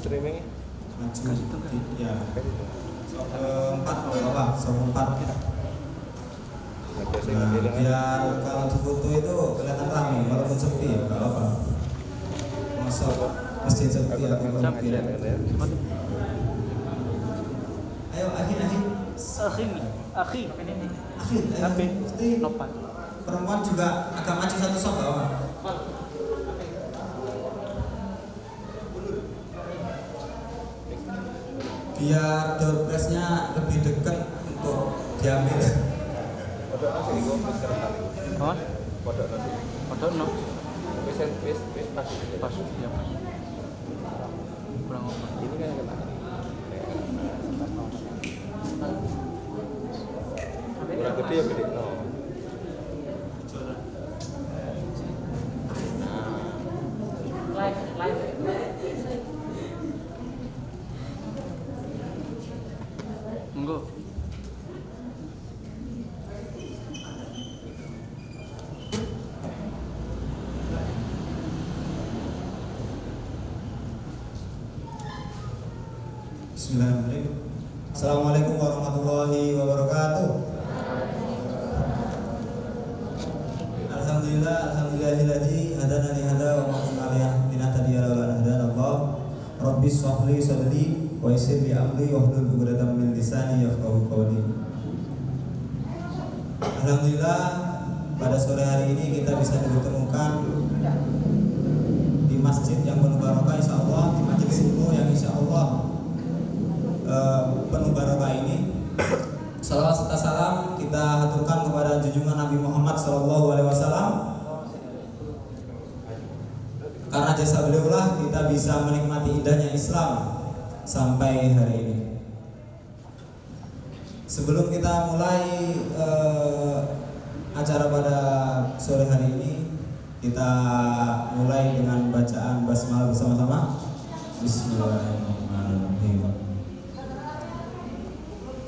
streaming maju ya 4 apa 4 biar kalau di foto itu kelihatan ramai walaupun sepi ya nggak apa masuk masjid sepi atau mobil. Ayo akhi Nopan. perempuan juga agak maju satu sok bawah. Biar door prize-nya lebih dekat untuk diambil. Podok nasi iku wis keretan iku. Apa? Podok nasi. Podok no. Wis pas. Pas ya pas. Kurang apa? Ini kan yang kena. Kurang gede ya gede no. Enggak. Bismillahirrahmanirrahim. Assalamualaikum warahmatullahi wabarakatuh. Alhamdulillahilladzi hadana li hada wa ma kunna linahtadiya laula an hadana Allah. Rabbi shrah li sadri wa yassir li amri wahlul 'uqdatam min lisani yafqahu qawli. Alhamdulillah pada sore hari ini kita bisa ditemukan di masjid yang penuh barokah insyaallah, di majelis ilmu yang insyaallah penuh barokah ini. Salawat serta salam kita haturkan kepada junjungan Nabi Muhammad SAW. Karena jasa beliaulah kita bisa menikmati indahnya Islam sampai hari ini. Sebelum kita mulai acara pada sore hari ini, kita mulai dengan bacaan basmalah bersama-sama. Bismillahirrahmanirrahim.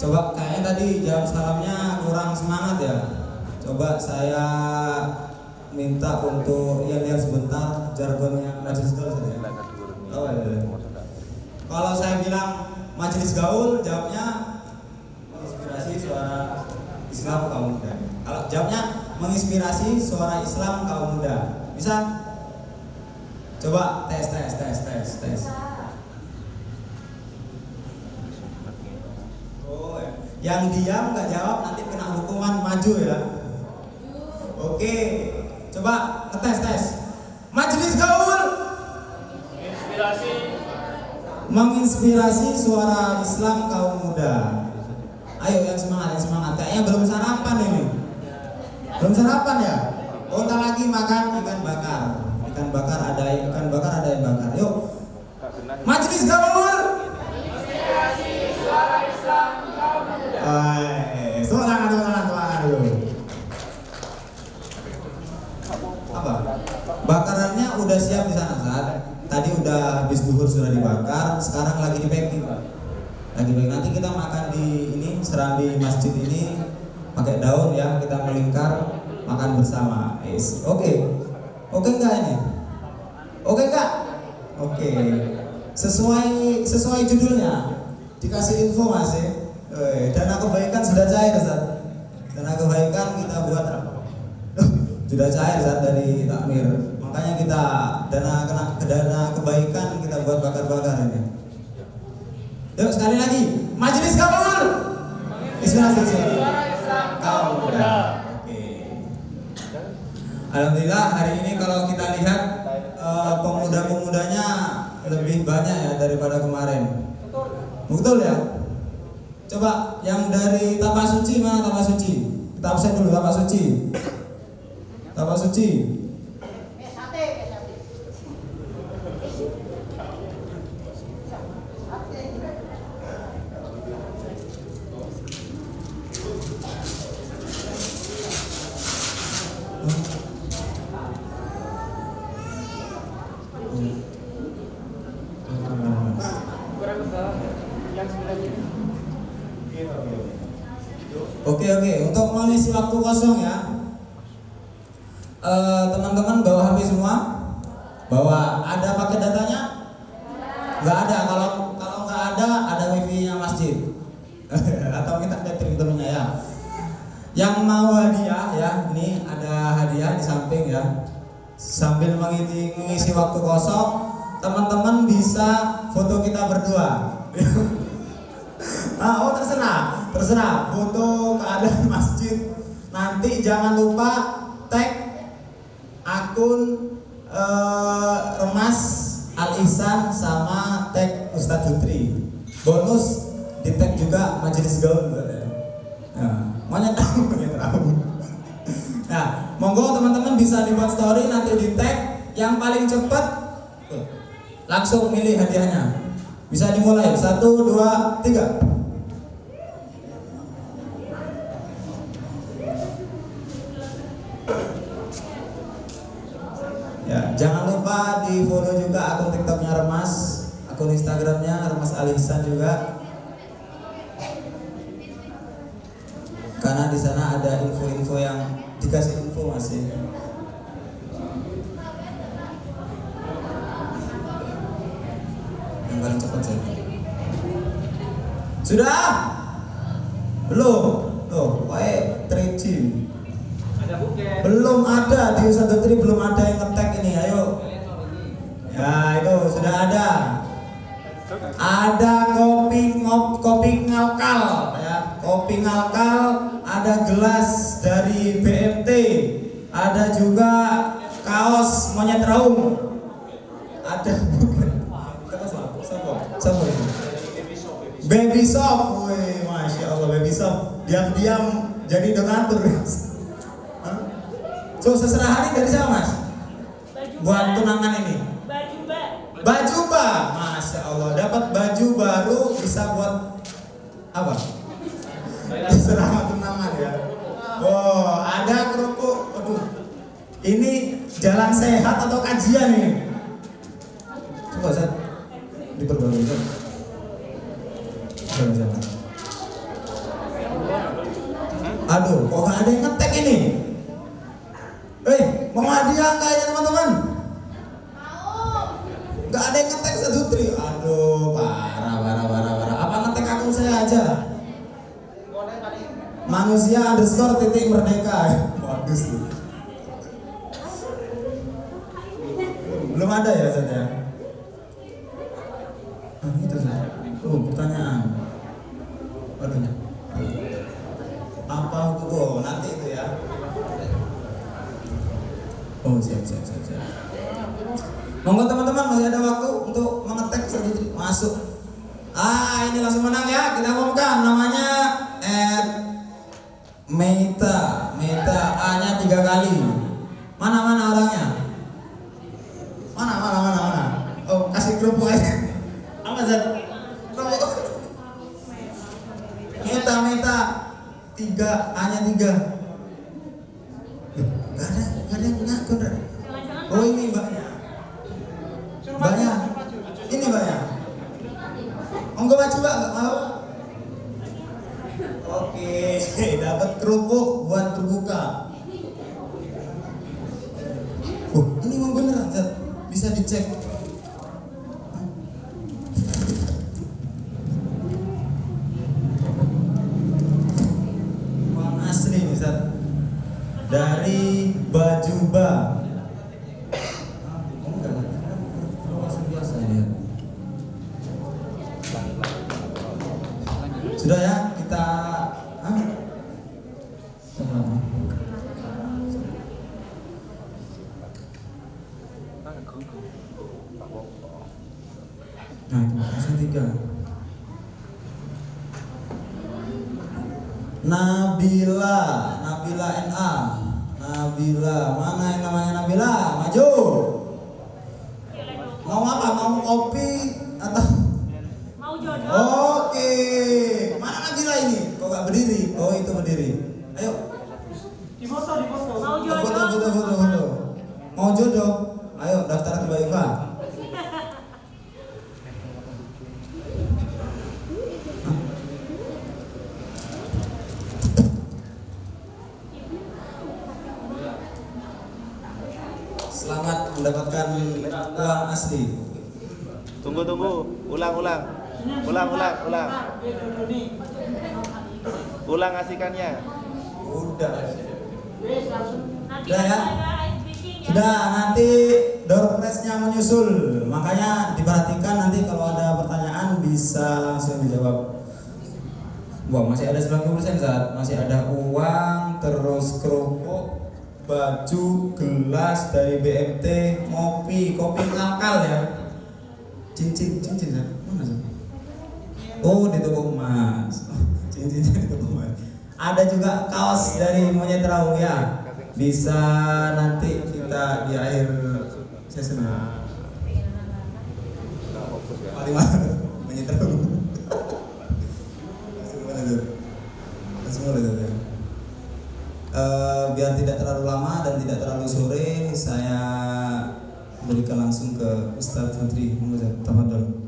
Coba kayaknya tadi jawab salamnya kurang semangat ya. Coba saya minta untuk lihat sebentar jargonnya majelis gaul saja. Oh iya. Kalau saya bilang majelis gaul, jawabnya menginspirasi suara Islam kaum muda. Kalau jawabnya menginspirasi suara Islam kaum muda, bisa? Coba tes. Yang diam nggak jawab nanti kena hukuman maju ya. Oke, coba tes. Majelis gaul menginspirasi suara Islam kaum muda. Ayo yang semangat. Kayaknya belum sarapan ini. Belum sarapan ya? Oh, tak lagi makan ikan bakar. Ikan bakar ada yang bakar. Yuk. Majelis gaul menginspirasi suara Islam kaum muda. Semangat. Apa? Bakarannya udah siap di sana saat. Tadi udah habis duhur sudah dibakar, sekarang lagi di packing. Nanti kita makan di ini, serambi masjid ini pakai daun ya, kita melingkar makan bersama. Oke enggak ini? Oke enggak? Oke. Sesuai judulnya. Dikasih info Mas ya. Dana kebaikan sudah cair Ustaz. Dana kebaikan kita buat sudah cair Ustaz dari takmir. Makanya kita dana kebaikan kita buat bakar-bakar ini. Yuk sekali lagi, majelis gaul inspirasi kaum muda. Oke. Alhamdulillah hari ini kalau kita lihat pemuda-pemudanya lebih banyak ya daripada kemarin. Betul ya? Coba yang dari Tapak Suci mana Tapak Suci? Kita absen dulu Tapak Suci. Tapak Suci. Oke, untuk mengisi waktu kosong ya, teman-teman bawa HP semua, bawa ada paket datanya, Nggak ada. Kalau nggak ada wifi-nya masjid. Atau kita catering temennya ya. Yang mau hadiah ya, ini ada hadiah di samping ya. Sambil mengisi waktu kosong, teman-teman bisa foto kita berdua. Oh terserah foto keadaan masjid. Nanti jangan lupa tag akun Remas Al Ihsan sama tag Ustadz Jutri. Bonus di tag juga Majelis Gaul. Nah, monyet tahu. Nah, monggo teman-teman bisa dibuat story, nanti di tag. Yang paling cepat langsung milih hadiahnya. Bisa dimulai 1, 2, 3. Ya, jangan lupa di follow juga akun TikToknya Remas, akun Instagramnya Remas Al Ihsan juga. Karena di sana ada info-info yang dikasih info masih. Yang paling cepat saya. Sudah? Belum? Tuh, wae 3G. Belum ada di Ustadz Jutri, belum ada yang nge-tag ini. Ayo. Ya, itu sudah ada. Ada kopi ngalkal ya. Kopi ngalkal, ada gelas dari BMT, ada juga kaos monyet raung. Ada Siapa itu? Baby shop. Wih, Masya Allah, baby shop. Diam-diam jadi donatur. So, seserahan dari siapa, Mas? Buat tunangan ini. Baju bah, Masya Allah, dapat baju baru bisa buat apa? Seserahan tunangan ya. Oh, ada kerupuk. Aduh, ini jalan sehat atau kajian ini? Coba saya diperbarui. Jalan-jalan. Aduh, kok nggak ada yang ngetek ini? Mau hadiah kayaknya teman-teman? Gak ada yang ngetek Ustadz Jutri. Aduh, parah. Apa ngetek akun saya aja? Manusia_merdeka. Bagus tuh. Belum ada ya Ustadz ya? Itu Ustadz. Pertanyaan. Waduh. Apa hukum? Nanti itu ya. Oh, siap. Monggo teman-teman, masih ada waktu untuk mengetek Ustadz. Masuk. Ini langsung menang ya. Kita umumkan namanya Meita A-nya 3 kali. Mana orangnya? Mana? Oh, kasih kerupuk aja. Apa Zat? Kerupuk. Meita 3 A-nya 3. Gak ada yang punya akun. Oh, ini mbaknya. Ini mbaknya. Monggo maju mbak, nggak mau? Oke, dapat kerupuk buat berbuka. Ini memang beneran, bisa dicek. Uang asli nih, Zat. Dari Bajuba. Sudah ya, kita nah, itu 3. Nabila NA. Nabila, mana yang namanya Nabila? Maju. Mau apa? Mau kopi atau mau jodoh? Oke. Mana Nabila ini? Kok gak berdiri? Oh, itu berdiri. Ayo. Di foto. Mau Foto. Mau jodoh? Ayo daftar ke Mbak Iva. Selamat mendapatkan uang asli. Tunggu. Ulang. Ulang asihkannya. Udah. Nanti Udah ya? ada ice breaking ya. Sudah, nanti door prize-nya menyusul. Makanya diperhatikan nanti kalau ada pertanyaan bisa langsung dijawab. Wah, masih ada 90% saat masih ada uang, terus kerupuk, baju, gelas dari BMT, kopi lokal ya. Cincin ya. Mana sih? Oh, di toko emas. Cincinnya di toko emas. Ada juga kaos dari Monyet Raung ya. Bisa nanti kita di akhir season. Nah, fokus ya. Paling mahal Monyet Raung. Langsung mulai saja. Biar tidak terlalu lama dan tidak terlalu sore, saya berikan langsung ke Ustaz Fadri. Tafadhol.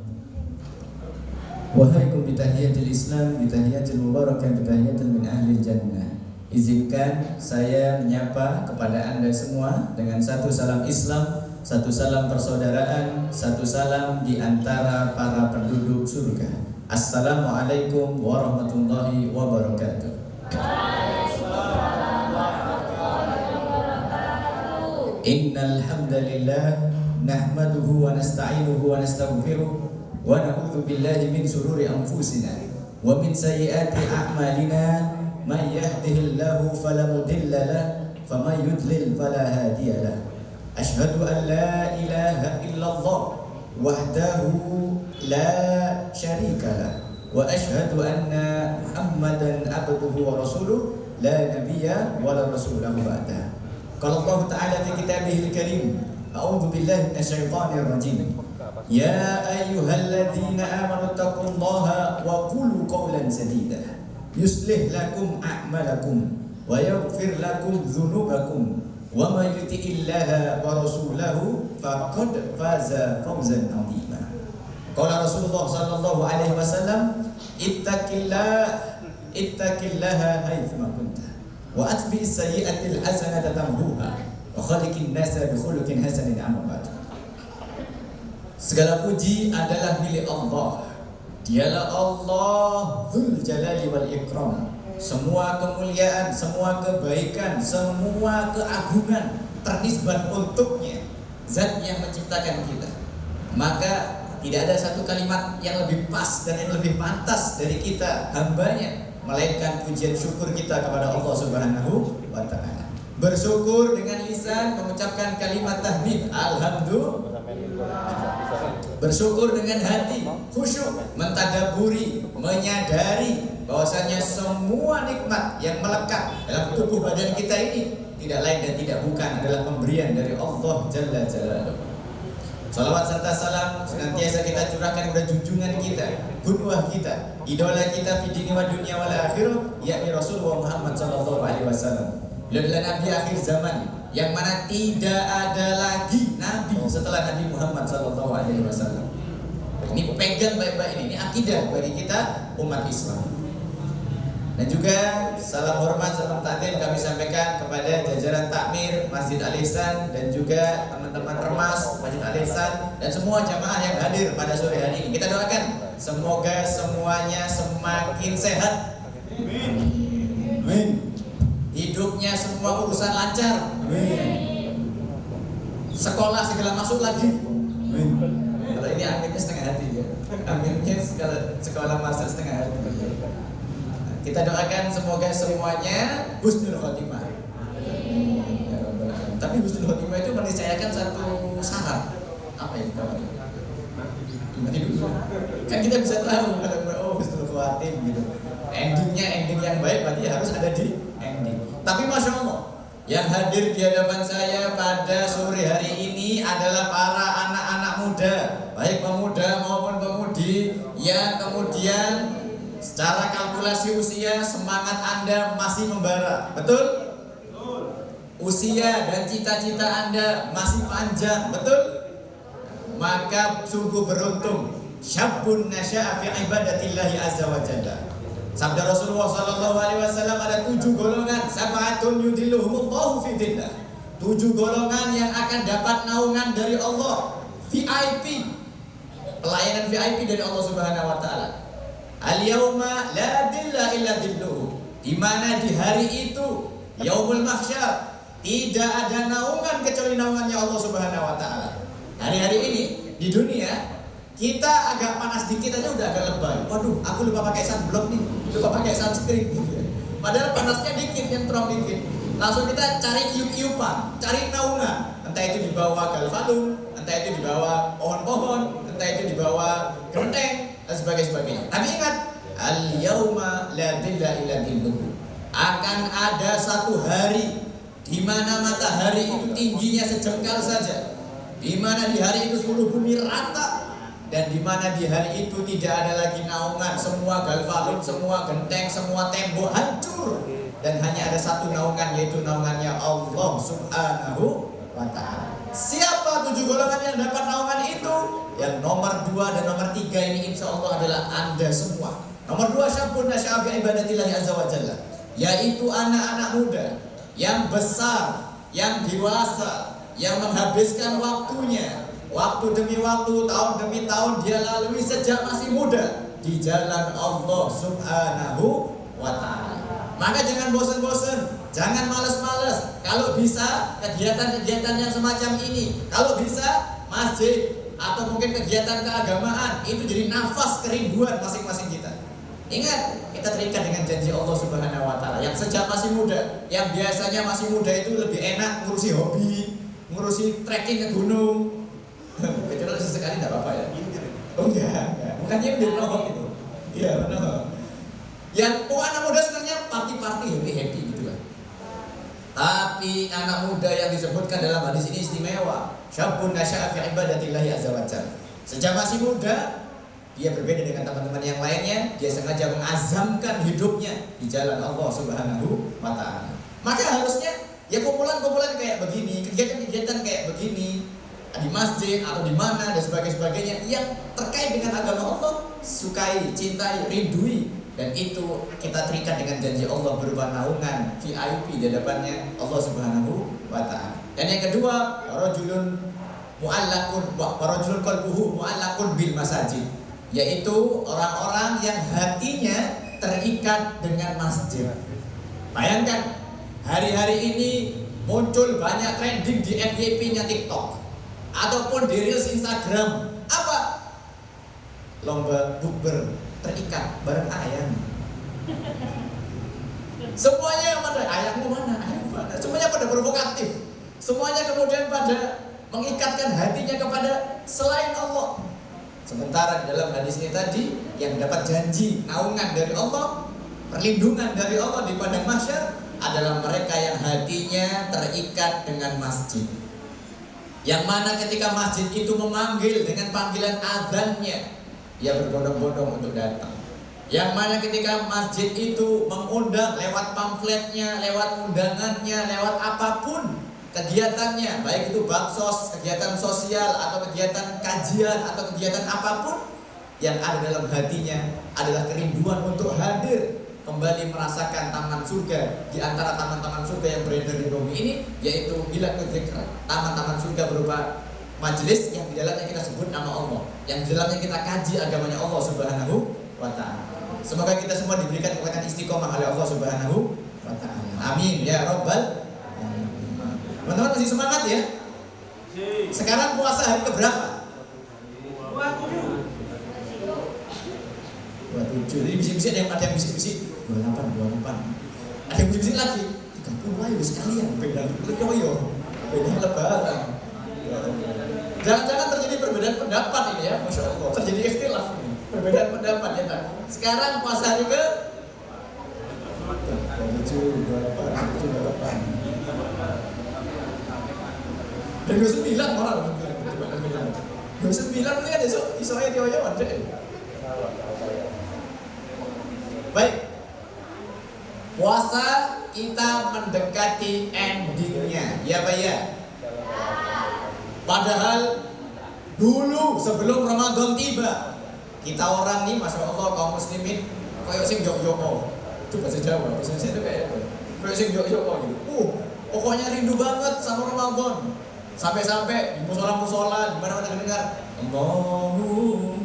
Wahaikum bitahiyatil Islam, bitahiyatil mubarakah, bitahiyatil min ahlil jannah. Izinkan saya menyapa kepada Anda semua dengan satu salam Islam, satu salam persaudaraan, satu salam di antara para penduduk surga. Assalamualaikum warahmatullahi wabarakatuh. Innal hamdalillah nahmaduhu wa nasta'inuhu wa nastaghfiruh wa na'udzu billahi min shururi anfusina wa min sayyiati a'malina may yahdihillahu fala mudilla lahu wa may yudlil fala hadiya lahu. Asyhadu an la ilaha illallah wahdahu la syarika lahu wa asyhadu anna Muhammadan abduhu wa rasuluh la nabiyya wa la rasulahu ba'da. Qala Allah Ta'ala fi kitabihil karim, a'udzu billahi minasyaitonir rajim. Ya ayyuhalladzina amanu taqullaha wa qulu qawlan sadida yuslih lakum a'malakum wa yaghfir lakum dhunubakum wa may yuti'illaha wa rasulahu faqad faza fawzan 'azima. Qala Rasulullah sallallahu alaihi wasallam, ittaqillaha haitsuma kunta wa atbi'is sayyi'atil hasanata tamhuha wa khaliqin nasa bi khuluqin hasanin amma ba'd. Segala puji adalah milik Allah. Dialah Allah Dzul Jalali wal Ikram. Semua kemuliaan, semua kebaikan, semua keagungan ternisbat untuknya, Zat yang menciptakan kita. Maka tidak ada satu kalimat yang lebih pas dan yang lebih pantas dari kita hambanya, melainkan pujian syukur kita kepada Allah Subhanahu wa Ta'ala. Bersyukur dengan lisan, mengucapkan kalimat tahmid alhamdulillah. Bersyukur dengan hati, khusyuk, mentadaburi, menyadari bahwasanya semua nikmat yang melekat dalam tubuh badan kita ini tidak lain dan tidak bukan adalah pemberian dari Allah Jalla Jalaluhu. Salawat serta salam senantiasa kita curahkan kepada junjungan kita, qudwah kita, idola kita fi dini wa dunia wal akhirah, yakni Rasulullah Muhammad sallallahu alaihi wasallam. Beliau adalah nabi akhir zaman yang mana tidak ada lagi nabi setelah Nabi Muhammad sallallahu alaihi wasallam. Ini pegang baik-baik ini akidah bagi kita umat Islam. Dan juga salam hormat, salam takdim kami sampaikan kepada jajaran takmir Masjid Al-Ihsan dan juga teman-teman Remas Masjid Al-Ihsan dan semua jamaah yang hadir pada sore hari ini. Kita doakan semoga semuanya semakin sehat. Amin. Hidupnya semua urusan lancar. Amin. Sekolah segala masuk lagi. Amin. Kalau ini aminnya setengah hati ya. Aminnya sekolah masuk setengah hati. Kita doakan semoga semuanya husnul khotimah. Tapi husnul khotimah itu meniscayakan satu syarat. Apa yang kawan? Kan kita bisa tahu kalau husnul khotimah gitu. Endingnya ending yang baik berarti harus ada di ending. Tapi masya Allah, yang hadir di hadapan saya pada sore hari ini adalah para anak-anak muda, baik pemuda maupun pemudi yang kemudian secara kalkulasi usia semangat Anda masih membara. Betul? Usia dan cita-cita Anda masih panjang. Betul? Maka sungguh beruntung syabun nasya'a fi ibadatillahi azza wa jalla. Sabda Rasulullah sallallahu alaihi wasallam ada 7 golongan, sab'atun yudhilluhumullahu fi dhillah. 7 golongan yang akan dapat naungan dari Allah, VIP. pelayanan VIP dari Allah Subhanahu wa taala. Al-yauma la dilla illa dilluhu. Di mana di hari itu yaumul mahsyar tidak ada naungan kecuali naungannya Allah Subhanahu wa taala. Hari-hari ini di dunia kita agak panas dikit aja udah agak lebay. Waduh, aku lupa pakai sunblock nih, lupa pakai sunscreen gitu ya. Padahal panasnya dikit, yang terang dikit. Langsung kita cari iup-iupan, cari naungan. Entah itu di bawah galvalum, entah itu di bawah pohon-pohon, entah itu di bawah genteng dan sebagainya. Tapi ingat, al-yauma la dilla illa dilluhu. Akan ada satu hari di mana matahari itu tingginya sejengkal saja, di mana di hari itu seluruh bumi rata, dan di mana di hari itu tidak ada lagi naungan. Semua galvalum, semua genteng, semua tembok hancur, dan hanya ada satu naungan, yaitu naungannya Allah Subhanahu wa ta'ala. Siapa 7 golongan yang dapat naungan itu? Yang nomor 2 dan nomor 3 ini insya Allah adalah Anda semua. Nomor 2, syabun nasya'a fi ibadatillahi azza wa jalla, yaitu anak-anak muda yang besar, yang dewasa, yang menghabiskan waktunya, waktu demi waktu, tahun demi tahun dia lalui sejak masih muda di jalan Allah Subhanahu wa ta'ala. Maka jangan bosan-bosan, jangan malas-malas. Kalau bisa kegiatan-kegiatan yang semacam ini, kalau bisa masjid atau mungkin kegiatan keagamaan, itu jadi nafas kerinduan masing-masing kita. Ingat, kita terikat dengan janji Allah Subhanahu wa ta'ala. Yang sejak masih muda, yang biasanya masih muda itu lebih enak ngurusi hobi, ngurusi trekking ke gunung. Kecuali sesekali tidak apa-apa ya. Oh enggak. Bukan nyindir no gitu. Iya, benar. Yang anak muda sebenarnya party-party, happy gitu lah. Tapi anak muda yang disebutkan dalam hadis ini istimewa. Syabun nasya'a fi ibadatillahi azza wa jalla. Sejak masih muda, dia berbeda dengan teman-teman yang lainnya. Dia sengaja mengazamkan hidupnya di jalan Allah Subhanahu wa ta'ala. Maka harusnya ya kumpulan-kumpulan kayak begini, kegiatan-kegiatan kayak begini di masjid atau di mana dan sebagainya yang terkait dengan agama Allah, sukai, cintai, rindui, dan itu kita terikat dengan janji Allah berupa naungan VIP di hadapannya Allah Subhanahu wa ta'ala. Dan yang kedua, rajulun qalbuhu mu'allaqun bil masajid, yaitu orang-orang yang hatinya terikat dengan masjid. Bayangkan, hari-hari ini muncul banyak trending di FYP-nya TikTok ataupun di Reels Instagram. Apa? Lomba bukber terikat bareng ayam. Semuanya yang pada ayammu mana? Ayam mana? Semuanya pada provokatif. Semuanya kemudian pada mengikatkan hatinya kepada selain Allah. Sementara di dalam hadis ini tadi, yang dapat janji naungan dari Allah, perlindungan dari Allah di padang mahsyar adalah mereka yang hatinya terikat dengan masjid. Yang mana ketika masjid itu memanggil dengan panggilan azannya, dia berbondong-bondong untuk datang. Yang mana ketika masjid itu mengundang lewat pamfletnya, lewat undangannya, lewat apapun kegiatannya, baik itu baksos, kegiatan sosial, atau kegiatan kajian, atau kegiatan apapun, yang ada dalam hatinya adalah kerinduan untuk hadir kembali merasakan taman surga di antara taman-taman surga yang beredar di bumi ini, yaitu bila dzikr, taman-taman surga berupa majelis yang di dalamnya kita sebut nama Allah, yang di dalamnya kita kaji agamanya Allah Subhanahu wa ta'ala. Semoga kita semua diberikan kekuatan istiqomah oleh Allah Subhanahu wa ta'ala. Amin ya rabbal alamin. Teman-teman masih semangat ya? Sekarang puasa hari keberapa? 27. Jadi bisik-bisik ada yang bisik-bisik 28. Ada yang bisik lagi 30 ayo sekalian beda lebaran. Jangan-jangan terjadi perbedaan pendapat ini ya, Masya Allah. Terjadi ikhtilaf ini, perbedaan pendapat ya tak? Sekarang puasa hari ke 28. Dan 29 orang 29 ini kan besok isonya tiwa-tiwa deh. Baik, puasa kita mendekati endingnya, ya Pak ya? Padahal dulu sebelum Ramadan tiba, kita orang nih, Masya Allah, kaum muslimin kayak sing yok-yoko. Itu bahasa Jawa, bahasa Indonesia itu kayak sing yok-yoko gitu. Pokoknya rindu banget sama Ramadan. Sampai-sampai di musola-musola di mana-mana dengar Allahumma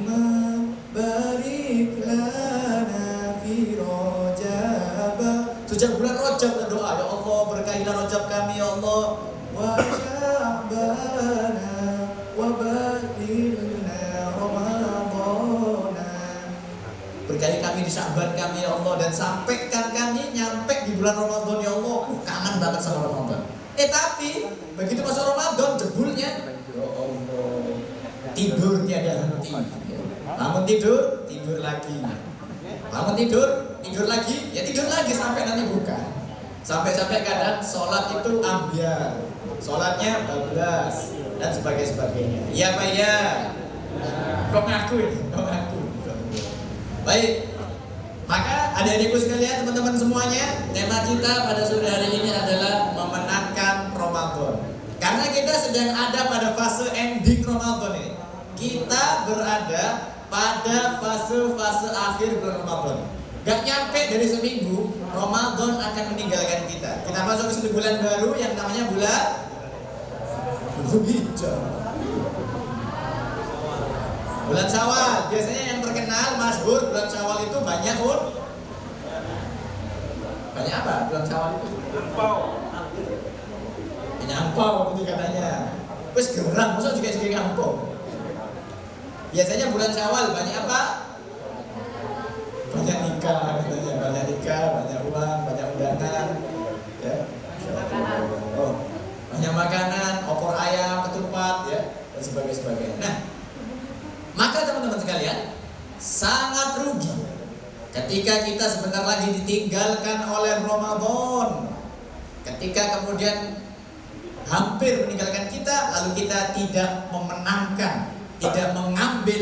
kami di Sya'ban kami ya Allah, dan sampaikan kami nyampe di bulan Ramadan ya Allah. Kangen banget sama Ramadan. Tapi begitu masuk Ramadan jebulnya ya Allah, tidur tiada henti. Bangun tidur, tidur lagi. Bangun tidur, tidur lagi, ya tidur lagi sampai nanti buka. Sampai-sampai kadang sholat itu ambiar, sholatnya bablas dan sebagainya. Iya Pak ya. Kok ngaku ini? Kok ngaku? Baik. Maka adik-adikku sekalian, teman-teman semuanya, tema kita pada sore hari ini adalah memenangkan Ramadan. Karena kita sedang ada pada fase ending Ramadan ini. Kita berada pada fase-fase akhir bulan Ramadan. Gak nyampe dari seminggu, Ramadan akan meninggalkan kita. Kita masuk ke satu bulan baru yang namanya bulan Dzulhijjah. Bulan Syawal, biasanya yang terkenal masyhur bulan Syawal itu banyak banyak apa? Bulan Syawal itu banyak ampau gitu katanya. Terus gerang, masa juga ampau. Biasanya bulan Syawal banyak apa? Banyak nikah katanya, banyak nikah, banyak uang, banyak undangan, ya. Oh, banyak makanan, opor ayam, ketupat, ya, dan sebagainya. Nah, maka teman-teman sekalian, sangat rugi ketika kita sebentar lagi ditinggalkan oleh Ramadan. Ketika kemudian hampir meninggalkan kita, lalu kita tidak memenangkan, tidak mengambil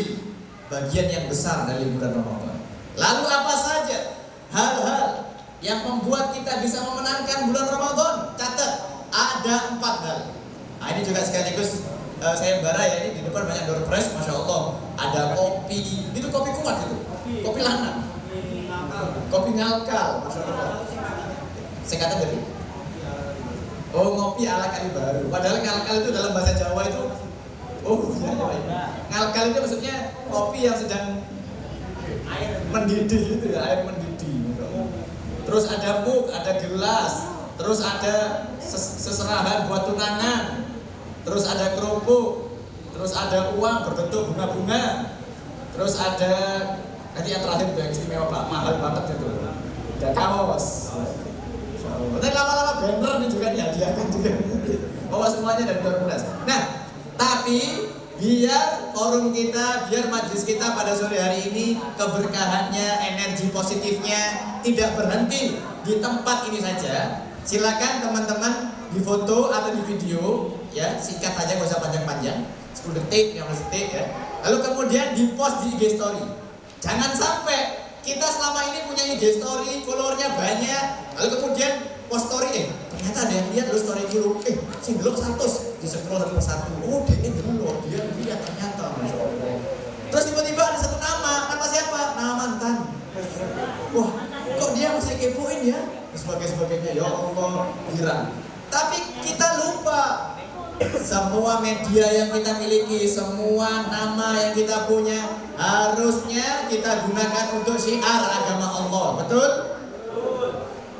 bagian yang besar dari bulan Ramadan. Lalu apa saja hal-hal yang membuat kita bisa memenangkan bulan Ramadan? Catat, ada 4 hal. Nah, ini juga sekaligus saya bara ya, ini di depan banyak door prize, masya Allah. Ada kopi, itu kopi kuat itu, kopi lanang, kopi ngalkal, masya Allah. Saya kata tadi, oh ngopi ala kali baru. Padahal ngalkal itu dalam bahasa Jawa itu, ngalkal itu maksudnya kopi yang sedang mendidih itu ya, air mendidih. Terus ada mug, ada gelas, terus ada seserahan buat tunangan, terus ada kerupuk, terus ada uang berbentuk bunga-bunga, terus ada nanti yang terakhir yang istimewa Pak, mahal banget itu, ada kaos. Nanti lama-lama banner nih juga dihadiahkan juga. Bawa semuanya dari 2012. Nah, tapi biar forum kita, biar majelis kita pada sore hari ini keberkahannya, energi positifnya tidak berhenti di tempat ini saja. Silakan teman-teman di foto atau di video, ya singkat aja, gak usah panjang-panjang, 10 detik, 15 detik ya. Lalu kemudian di post di IG story. Jangan sampai kita selama ini punya IG story, followernya banyak, lalu kemudian post story, ternyata ada yang lihat lu story dulu, sing delok 100, di scroll satu, oh dia delok, dia lihat ternyata, masya Allah. Terus tiba-tiba ada satu nama siapa? Nama mantan. Wah, kok dia masih kepoin ya? Sebagainya, ya Allah, girang. Tapi kita lupa, semua media yang kita miliki, semua nama yang kita punya, harusnya kita gunakan untuk syiar agama Allah, betul?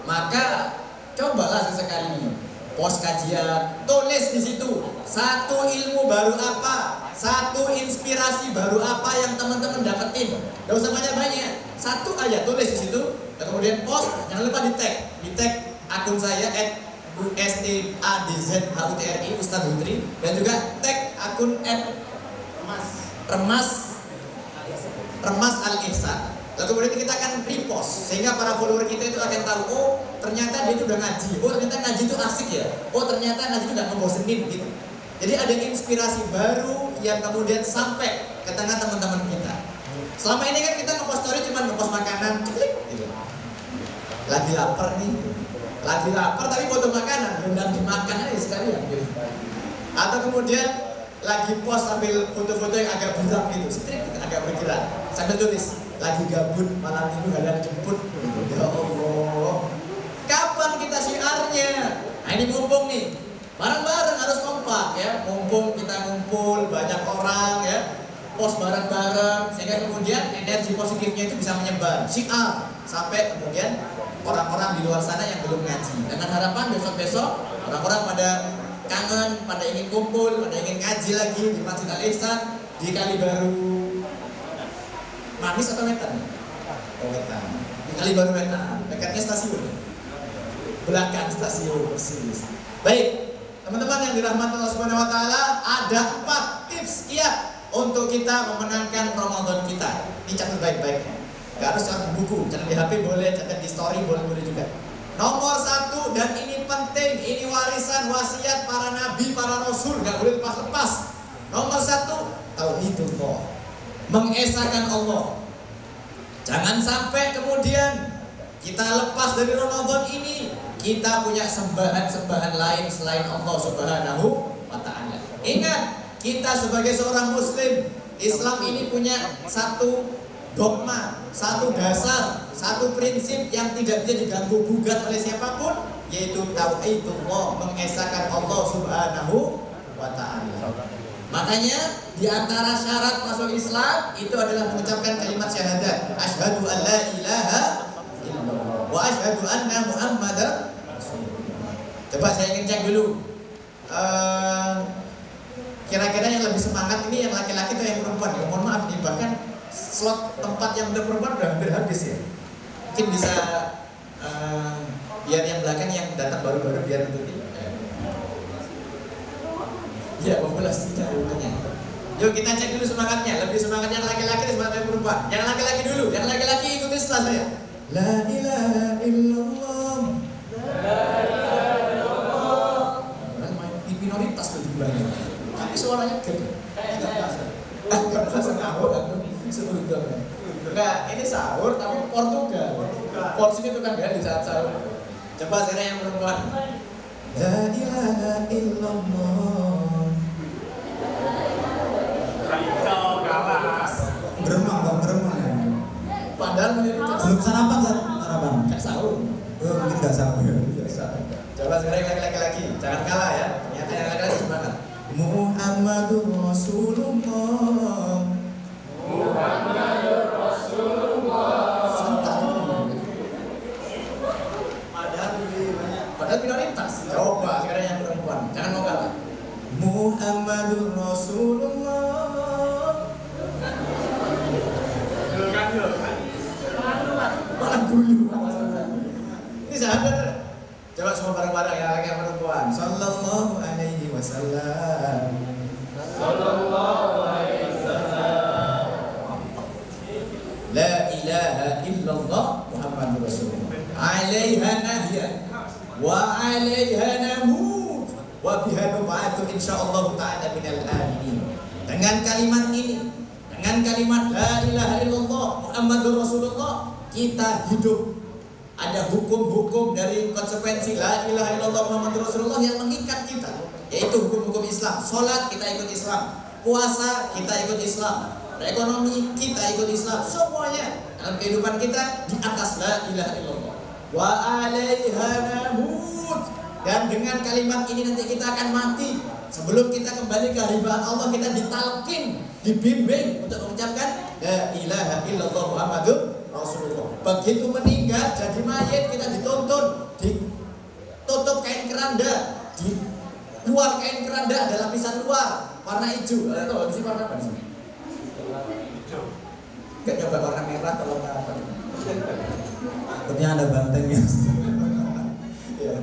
Maka cobalah sesekali post kajian, tulis di situ satu ilmu baru apa, satu inspirasi baru apa yang teman-teman dapetin. Gak usah banyak-banyak, satu aja tulis di situ, dan kemudian post. Jangan lupa di tag akun saya @USTADZHUTRI Ustaz Hutri, dan juga tag akun Remas Al-Ihsan. Lalu kemudian kita akan repost sehingga para follower kita itu akan tahu, oh ternyata dia itu udah ngaji, oh ternyata ngaji itu asik ya, oh ternyata ngaji itu gak ngebosenin gitu. Jadi ada inspirasi baru yang kemudian sampai ke tengah teman-teman kita. Selama ini kan kita ngepost story cuma ngepost makanan, klik gitu. Lagi lapar tapi foto makanan, gendang dimakan aja sekalian gitu. Atau kemudian lagi post sambil foto-foto yang agak buram gitu, strip agak bergerak, sambil tulis lagi gabut malam minggu gak ada jemput. Ya Allah, kapan kita syiarnya? Nah ini mumpung nih, bareng-bareng harus kompak ya. Mumpung kita ngumpul banyak orang ya, post bareng-bareng sehingga kemudian energi positifnya itu bisa menyebar, syiar sampai kemudian orang-orang di luar sana yang belum ngaji. Dengan harapan besok-besok orang-orang pada kangen, pada ingin kumpul, pada ingin ngaji lagi di Masjid Al-Ihsan di Kali Baru. Manis atau metan? Oh, Wetan. Di Kali Baru Wetan, dekatnya stasiun. Belakang stasiun persis. Baik, teman-teman yang dirahmati Allah Subhanahu wa taala, ada 4 tips kiat untuk kita memenangkan Ramadan kita. Ini catat baik-baik. Gak harus catat buku, catat di HP boleh, catat di story boleh juga. Nomor 1, dan ini penting, ini warisan wasiat para nabi, para rasul, gak boleh lepas-lepas. Nomor 1, tauhidullah, mengesahkan Allah. Jangan sampai kemudian kita lepas dari Ramadan ini, kita punya sembahan-sembahan lain selain Allah Subhanahu wa ta'ala. Ingat, kita sebagai seorang muslim, Islam ini punya satu dogma, satu dasar, satu prinsip yang tidak bisa diganggu gugat oleh siapapun, yaitu tauhidullah, mengesahkan Allah Subhanahu wa ta'ala. Makanya di antara syarat masuk Islam itu adalah mengucapkan kalimat syahadat, asyhadu an la ilaha illallah wa asyhadu anna muhammadar rasulullah. Coba saya ingin cek dulu, kira-kira yang lebih semangat ini yang laki-laki atau yang perempuan? Ya, mohon maaf nih, bahkan slot tempat yang udah perempuan udah hampir habis ya. Mungkin bisa biar yang belakang yang datang baru-baru biar untuk ya populasinya umumnya. Yuk kita cek dulu semangatnya. Lebih semangat yang laki-laki atau semangat yang perempuan? Yang laki-laki dulu. Yang laki-laki ikuti setelah saya. La ilaha illallah. La ilaha illallah. Orang main di minoritas tuh jumlahnya. Tapi suaranya gede. Enggak bisa ngawur aku sebelumnya. Enggak, ini sahur tapi Portugal. Porsinya itu kan di saat sahur. Coba sekarang yang perempuan. La ilaha illallah. Beremang, Bang, beremang ya. Padahal Belum sarapan, sarapan. Gak sahur. Mungkin gak sahur. Coba sekarang yang laki-laki, jangan kalah ya. Ternyata yang laki-laki semangat. Muhammadur Rasulullah. Muhammadur Rasulullah. Padahal minoritas. Coba sekarang yang perempuan, jangan mau kalah. Muhammadur Rasulullah. Malah gulu. Ini sahabat. Coba semua bareng-bareng ya, laki yang perempuan. Sallallahu alaihi wasallam. Sallallahu alaihi wasallam. La ilaha illallah Muhammadur Rasulullah. Alaiha nahya wa alaiha namut wa biha nub'atu insyaallah ta'ala minal aminin. Dengan kalimat ini, dengan kalimat la ilaha illallah Muhammadur Rasulullah, kita hidup. Ada hukum-hukum dari konsekuensi la ilaha illallah Muhammadur Rasulullah yang mengikat kita, yaitu hukum-hukum Islam. Salat kita ikut Islam, puasa kita ikut Islam, ekonomi kita ikut Islam, semuanya dalam kehidupan kita di atas la ilaha illallah. Wa alaiha namut. Dan dengan kalimat ini nanti kita akan mati. Sebelum kita kembali ke hariban Allah, kita ditalkin, dibimbing untuk mengucapkan la ilaha illallah Muhammadur Rasulullah. Begitu meninggal jadi mayit, kita dituntun, ditutup kain keranda, di luar kain keranda ada lapisan luar warna hijau. Tahu sih warna apa di sini? Hijau. Enggak coba warna merah kalau nggak apa? Takutnya ada bantengnya. Ya.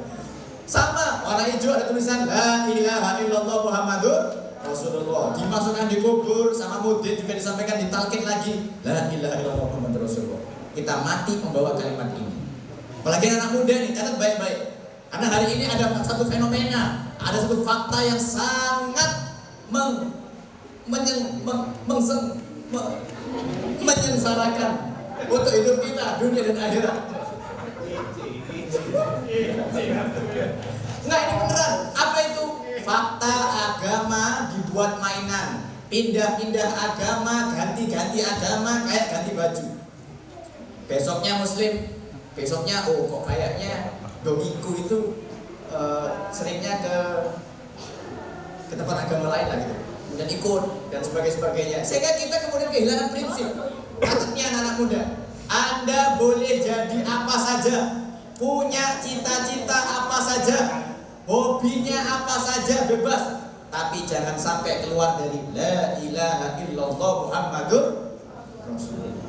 Sama, warna hijau ada tulisan la ilaha illallah Muhammadur Rasulullah. Dimasukkan di kubur sama mudin juga disampaikan, ditalkin lagi la ilaha illallah Muhammadur Rasulullah. Kita mati membawa kalimat ini. Apalagi anak muda nih, catat baik-baik. Karena hari ini ada satu fenomena, ada satu fakta yang sangat menyengsarakan untuk hidup kita dunia dan akhirat. Nah ini beneran. Apa itu? Fakta agama dibuat mainan. Pindah-pindah agama, ganti-ganti agama, kayak ganti baju. Besoknya muslim, besoknya kok kayaknya domiku itu seringnya ke tempat agama lain lah gitu. Kemudian ikut dan sebagainya. Sehingga kita kemudian kehilangan prinsip. Catatnya anak muda, Anda boleh jadi apa saja, punya cita-cita apa saja, hobinya apa saja, bebas. Tapi jangan sampai keluar dari la ilaha illallah Muhammadur Rasulullah.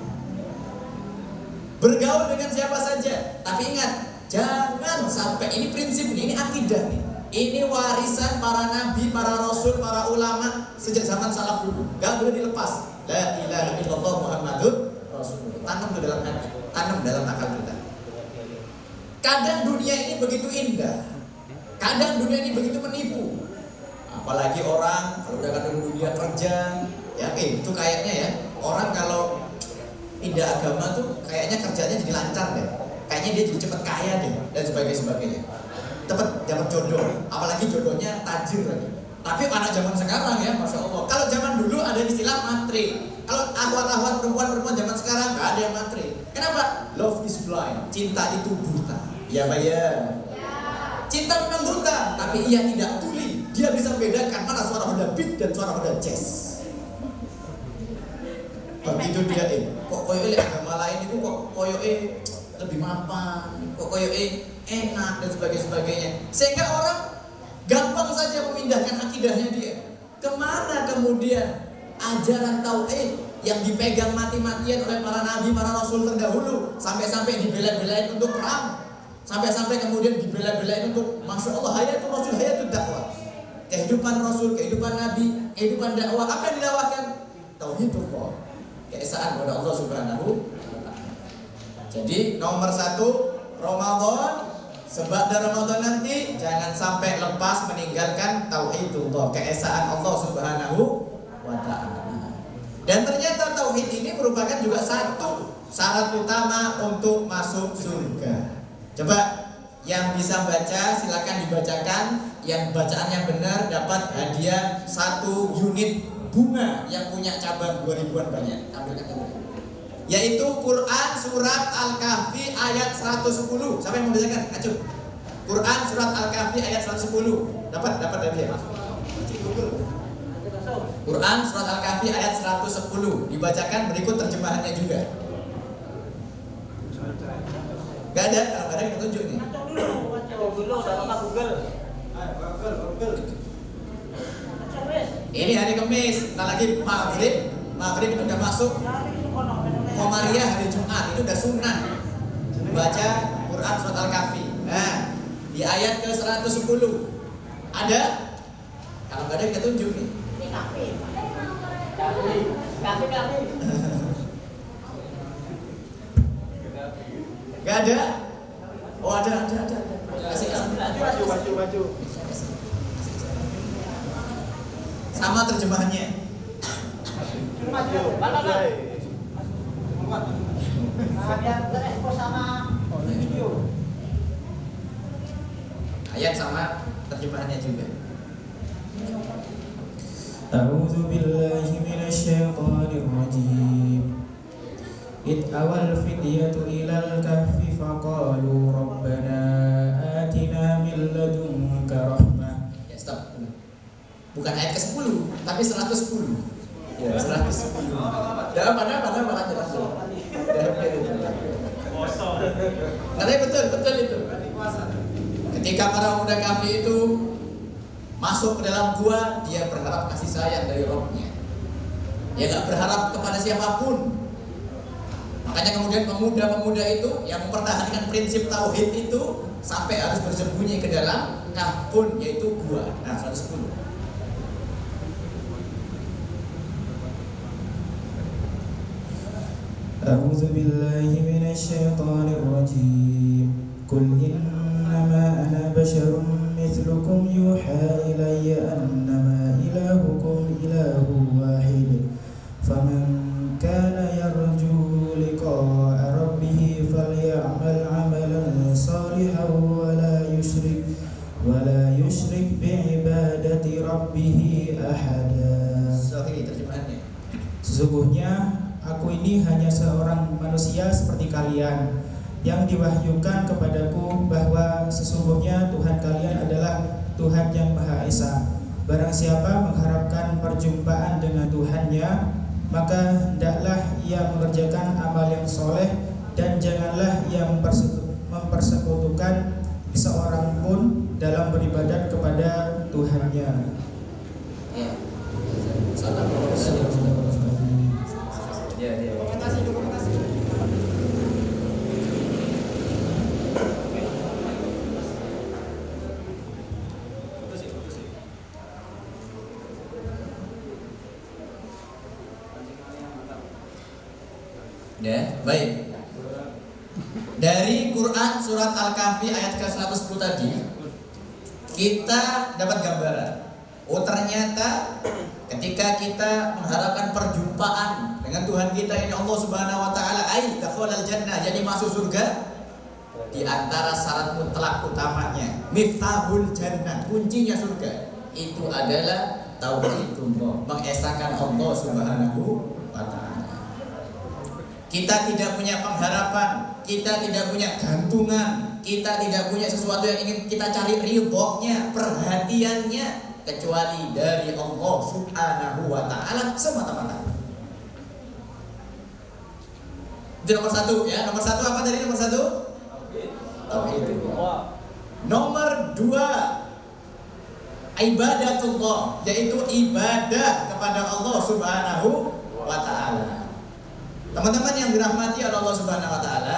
bergaul dengan siapa saja. Tapi ingat, jangan sampai, ini prinsip nih, ini akidah nih. Ini warisan para nabi, para rasul, para ulama sejak zaman salaf dulu. Gak boleh dilepas. La ilaha illallah Muhammadur Rasulullah. Tanam ke dalam hati, tanam dalam akal kita. Kadang dunia ini begitu indah, kadang dunia ini begitu menipu. Apalagi orang kalau udah kadang dunia kerja, ya itu kayaknya ya, orang kalau pindah agama tuh kayaknya kerjanya jadi lancar deh. Kayaknya dia jadi cepet kaya deh dan sebagainya. Dapat jodoh, apalagi jodohnya tajir lagi. Tapi anak zaman sekarang ya, masya Allah. Kalau zaman dulu ada istilah matre. Kalau ahwat-ahwat perempuan zaman sekarang nggak ada yang matre. Kenapa? Love is blind. Cinta itu buta. Ya Pak ya. Cinta memang buta, tapi ia tidak tuli. Dia bisa membedakan mana suara Honda Beat dan suara Honda Jazz. Begitu dia kok koyoke agama lain itu kok koyoke lebih mapan, kok koyoke enak dan sebagainya. Sehingga orang gampang saja memindahkan akidahnya dia. Kemana kemudian ajaran tauhid yang dipegang mati-matian oleh para nabi, para rasul terdahulu, sampai-sampai dibela-belain untuk perang, sampai-sampai kemudian dibela-belain untuk masya Allah hayatul rasul, hayatul dakwah. Kehidupan rasul, kehidupan nabi, kehidupan dakwah, apa yang dilawahkan? Tauhidullah, keesaan kepada Allah Subhanahu wa ta'ala. Jadi nomor 1 Ramadan. Sebab dari Ramadan nanti jangan sampai lepas meninggalkan tauhidullah, keesaan Allah Subhanahu wa ta'ala. Dan ternyata tauhid ini merupakan juga satu syarat utama untuk masuk surga. Coba yang bisa baca silakan dibacakan. Yang bacaan yang benar dapat hadiah 1 unit bunga yang punya cabang 2000-an banyak. Yaitu Quran surat Al-Kahfi ayat 110. Siapa yang mau bacakan? Acuh. Quran surat Al-Kahfi ayat 110. Dapat hadiah. Quran surat Al-Kahfi ayat 110. Dibacakan berikut terjemahannya juga. Gak ada, kalau gak ada kita tunjuk nih. Ini hari Kamis, ntar lagi Maghrib itu udah masuk. Komariah hari Jumat itu udah sunnah baca Quran surat Al-Kahfi. Nah, di ayat ke 110 ada. Kalau nggak ada kita tunjuk nih. Kahfi. Gak ada? Oh ada. Kasih. Maju. Sama terjemahannya. Ayat sama terjemahannya juga. A'udzu billahi minasyaitonir rajim. Id awal fidyatu ilal kahfi faqalu rabbana atina min ladunka rahmah. Ya stop. Bukan ayat ke-10, tapi 110. Ya, 110. Dalam mana jelas. Katanya betul itu. Ketika para pemuda kafir itu masuk ke dalam gua, dia berharap kasih sayang dari Rabb-nya. Dia gak berharap kepada siapapun. Makanya kemudian pemuda-pemuda itu yang mempertahankan prinsip tauhid itu sampai harus bersembunyi ke dalam kahfun, yaitu gua. Nah, 110. A'udzu billahi minasyaitonir rajim. Qul innama ana basharun mithlukum yuha ilayya annama ilahukum ilahu wahid. Faman kana yarju liqa'a rabbih faly'amal 'amalan shalihan wa la yusyrik bi'ibadati rabbih ahada. Sahih terjemahannya. Sesungguhnya aku ini hanya seorang manusia seperti kalian yang diwahyukan kepadaku bahwa sesungguhnya Tuhan kalian adalah Tuhan yang Maha Esa. Barang siapa mengharapkan perjumpaan dengan Tuhannya, maka hendaklah ia mengerjakan amal yang soleh dan janganlah ia mempersekutukan seorang pun dalam beribadat kepada Tuhannya. Ya. Ya, baik. Dari Quran surat Al-Kahfi ayat ke-110 tadi kita dapat gambaran. Oh, ternyata ketika kita mengharapkan perjumpaan dengan Tuhan kita ini Allah Subhanahu wa taala, ai dakhalal jannah, jadi masuk surga, di antara syarat mutlak utamanya, miftahul jannah, kuncinya surga, itu adalah tauhidullah, mengesahkan Allah Subhanahu wa taala. Kita tidak punya pengharapan, kita tidak punya gantungan, kita tidak punya sesuatu yang ingin kita cari ridhonya, perhatiannya, kecuali dari Allah Subhanahu wa taala semata-mata. Itu nomor satu ya. Nomor satu apa tadi? Nomor satu? Tauhid. Nomor dua, ibadatullah, yaitu ibadah kepada Allah Subhanahu wa taala. Teman-teman yang dirahmati oleh Allah Subhanahu wa taala,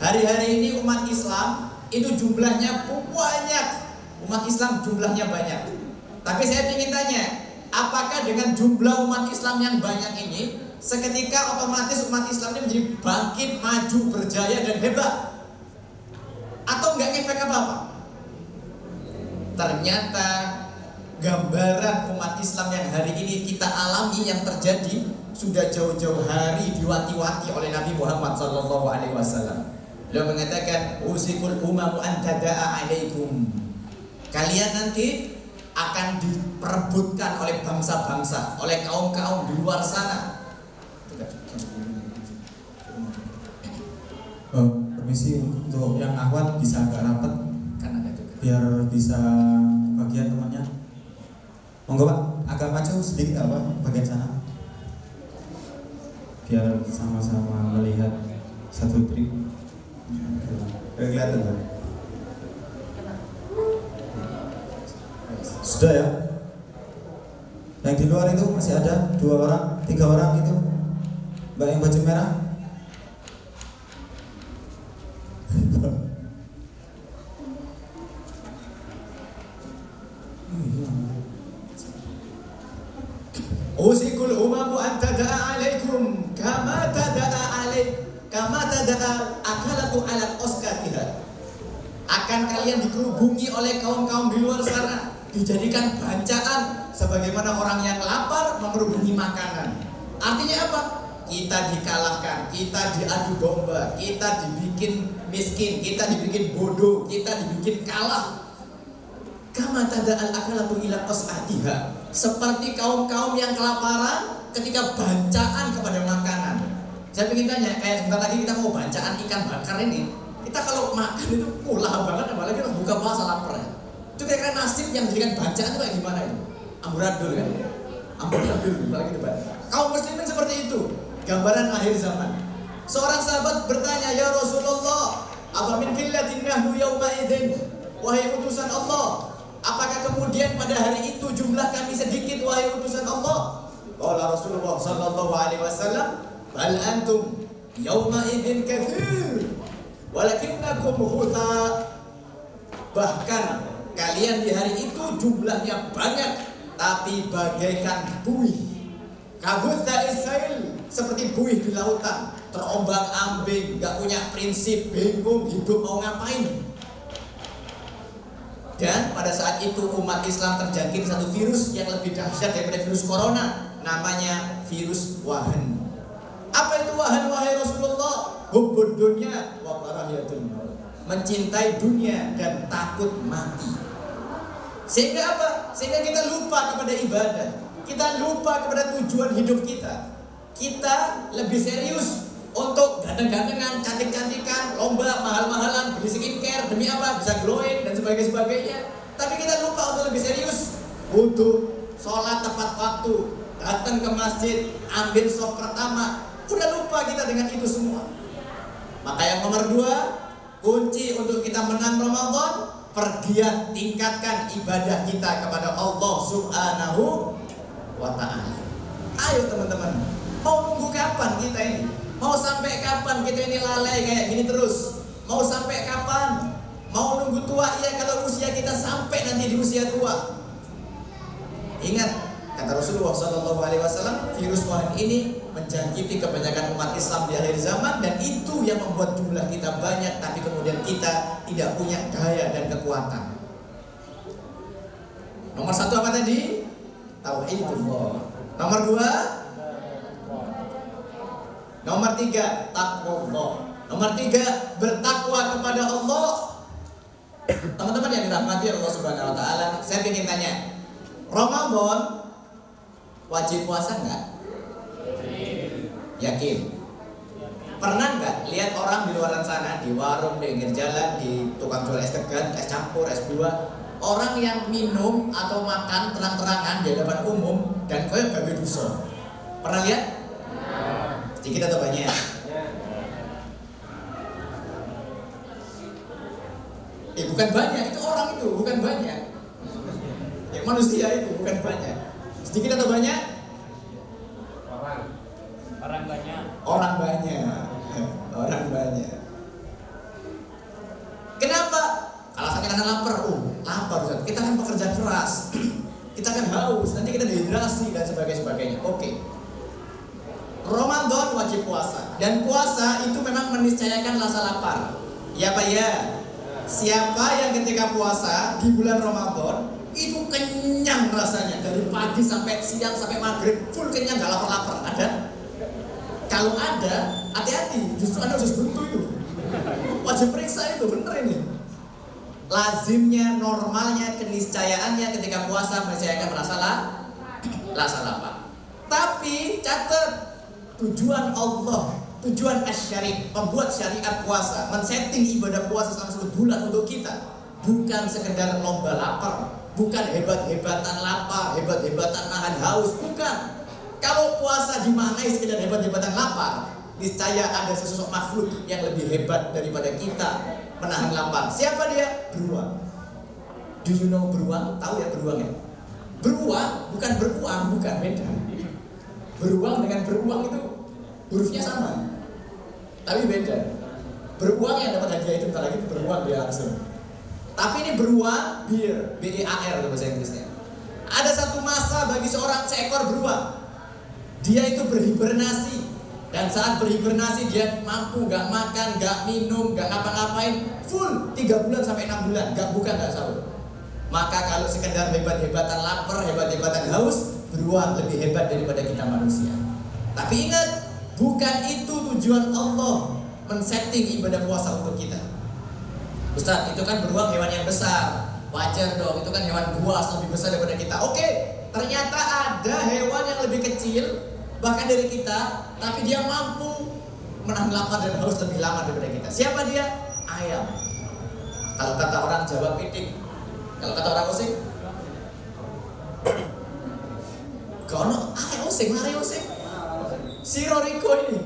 hari-hari ini umat Islam itu jumlahnya banyak. Umat Islam jumlahnya banyak. Tapi saya ingin tanya, apakah dengan jumlah umat Islam yang banyak ini seketika otomatis umat Islam ini menjadi bangkit, maju, berjaya dan hebat? Atau enggak ngefek apa-apa? Ternyata gambaran umat Islam yang hari ini kita alami yang terjadi sudah jauh-jauh hari diwati-wati oleh Nabi Muhammad SAW. Beliau mengatakan, usikul umamu an tada'a alaikum. Kalian nanti akan diperebutkan oleh bangsa-bangsa, oleh kaum-kaum di luar sana. Permisi untuk yang akhwat bisa agak rapat biar bisa bagian temannya. Monggo Pak, agak maju sedikit apa bagian sana. Biar sama-sama melihat satu trik. Kelihatan kan? Sudah ya? Yang di luar itu masih ada 2 orang, 3 orang itu. Mbak yang baju merah. Usikul umamu an tada'a alaikum kama tada'a akalatu ala oskatiha. Akan kalian dikerubungi oleh kaum-kaum di luar sana, dijadikan bancaan sebagaimana orang yang lapar mengerubungi makanan. Artinya apa? Kita dikalahkan, kita diadu domba, kita dibikin miskin, kita dibikin bodoh, kita dibikin kalah. Kama tada'al akalatu ila osatiha, seperti kaum-kaum yang kelaparan ketika bancaan kepada makanan. Saya ingin tanya, kayak sebentar lagi kita mau bancaan ikan bakar ini, kita kalau makan itu pulah banget, apalagi harus buka puasa lapar ya. Itu kira-kira nasib yang dijadikan bancaan itu kayak gimana itu? Amburadul kan? Amburadul, apalagi depan. Kaum muslimin seperti itu, gambaran akhir zaman. Seorang sahabat bertanya, ya Rasulullah, apa min qillatin nahnu yawma idzin? Wahai utusan Allah, apakah kemudian pada hari itu jumlah kami sedikit wahai utusan Allah? Qala Rasulullah sallallahu alaihi wasallam, bal antum yawma idzin katsir walakinnakum hutha. Bahkan kalian di hari itu jumlahnya banyak tapi bagaikan buih. Kabutha isail, seperti buih di lautan, terombang-ambing, gak punya prinsip, bingung hidup mau ngapain. Dan pada saat itu umat Islam terjangkit satu virus yang lebih dahsyat daripada virus corona, namanya virus wahan. Apa itu wahan wahai Rasulullah? Hubbud dunya wa karahiyatul maut, mencintai dunia dan takut mati. Sehingga apa? Sehingga kita lupa kepada ibadah, kita lupa kepada tujuan hidup kita. Kita lebih serius untuk ganteng-gantengan, cantik-cantikan, lomba mahal-mahalan, beli skincare demi apa? Bisa glowing dan sebagainya. Tapi kita lupa untuk lebih serius, untuk sholat tepat waktu, datang ke masjid, ambil shaf pertama. Udah lupa kita dengan itu semua. Maka yang nomor 2, kunci untuk kita menang Ramadan, pergiat tingkatkan ibadah kita kepada Allah Subhanahu wa ta'ala. Ayo teman-teman, mau nunggu kapan kita ini? Mau sampai kapan kita ini lalai kayak gini terus? Mau sampai kapan? Mau nunggu tua? Ya kalau usia kita sampai nanti di usia tua. Ingat, kata Rasulullah SAW, virus wahan ini menjangkiti kebanyakan umat Islam di akhir zaman, dan itu yang membuat jumlah kita banyak tapi kemudian kita tidak punya daya dan kekuatan. Nomor 1 apa tadi? Tauhidullah. Nomor 2, nomor 3 takwa. Nomor 3 bertakwa kepada Allah. Teman-teman yang dirahmati Allah Subhanahu wa taala, saya ingin tanya, Ramadan wajib puasa enggak? Yakin? Pernah nggak lihat orang di luar sana, di warung, di pinggir jalan, di tukang jual es degan, es campur, es buah, orang yang minum atau makan terang-terangan di hadapan umum dan koyo gawe dosa? Pernah lihat? Sedikit atau banyak? Bukan banyak, itu orang itu, bukan banyak. Ya, manusia itu bukan banyak. Sedikit atau banyak? Orang banyak. Orang banyak. Orang banyak. Kenapa? Alasannya karena lapar. Lapar Ustaz. Kita kan pekerja keras. Kita kan haus, nanti kita dehidrasi dan sebagainya. Oke. Ramadan wajib puasa, dan puasa itu memang meniscayakan rasa lapar. Ya Pak ya. Siapa yang ketika puasa di bulan Ramadan itu kenyang rasanya dari pagi sampai siang sampai maghrib full kenyang, gak lapar-lapar? Ada? Kalau ada, hati-hati, justru Anda harus buntu itu. Wajib periksa itu, bener ini. Lazimnya, normalnya, keniscayaannya ketika puasa meniscayakan rasa lapar. Tapi catat, tujuan Allah, tujuan asy-syari', membuat syariat puasa, men-setting ibadah puasa selama 1 bulan untuk kita, bukan sekedar lomba lapar, bukan hebat-hebatan lapar, hebat-hebatan nahan haus, bukan. Kalau puasa dimaknai sekedar hebat-hebatan lapar, niscaya ada sesosok makhluk yang lebih hebat daripada kita menahan lapar. Siapa dia? Beruang. Do you know beruang? Tahu ya beruang ya? Beruang bukan beruang, bukan, beda. Beruang dengan beruang itu hurufnya sama, tapi beda. Beruang yang dapat hadiah itu bentar lagi beruang dia langsung. Tapi ini beruang, B-E-A-R bahasa Inggrisnya. Ada satu masa bagi seekor beruang, dia itu berhibernasi, dan saat berhibernasi dia mampu gak makan, gak minum, gak ngapa-ngapain full 3 bulan sampai 6 bulan, gak buka, gak sahur. Maka kalau sekedar hebat-hebatan lapar, hebat-hebatan haus, beruang lebih hebat daripada kita manusia. Tapi ingat, bukan itu tujuan Allah men-setting ibadah puasa untuk kita. Ustaz, itu kan beruang hewan yang besar, wajar dong, itu kan hewan buas lebih besar daripada kita. Oke, ternyata ada hewan yang lebih kecil bahkan dari kita, tapi dia mampu menahan lapar dan haus lebih lama daripada kita. Siapa dia? Ayam. Kalau kata orang Jawa pitik, kalau kata orang Osing, kono Osing, lari Osing. Si Roriko ini,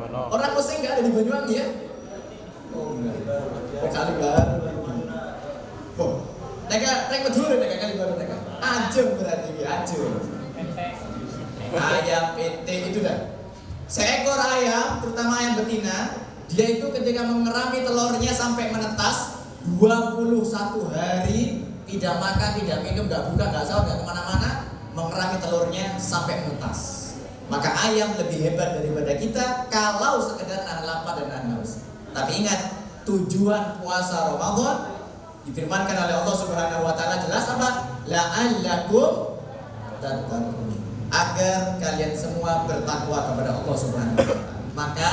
orang Osing nggak ada di Banyuwangi ya? Oh enggak. Kali baru. Oh, mereka betul mereka kali baru mereka. Ajem berarti dia, ajem. Ayam petek itu dah. Seekor ayam, terutama ayam betina, dia itu ketika mengerami telurnya sampai menetas 21 hari tidak makan, tidak minum, gak buka, gak sahur, gak kemana-mana, mengerami telurnya sampai menetas. Maka ayam lebih hebat daripada kita kalau sekedar nahan lapar dan nahan haus. Tapi ingat, tujuan puasa Ramadan difirmankan oleh Allah Subhanahu wa taala jelas apa? La'allakum tattaqun. Agar kalian semua bertakwa kepada Allah Subhanahu wa taala. Maka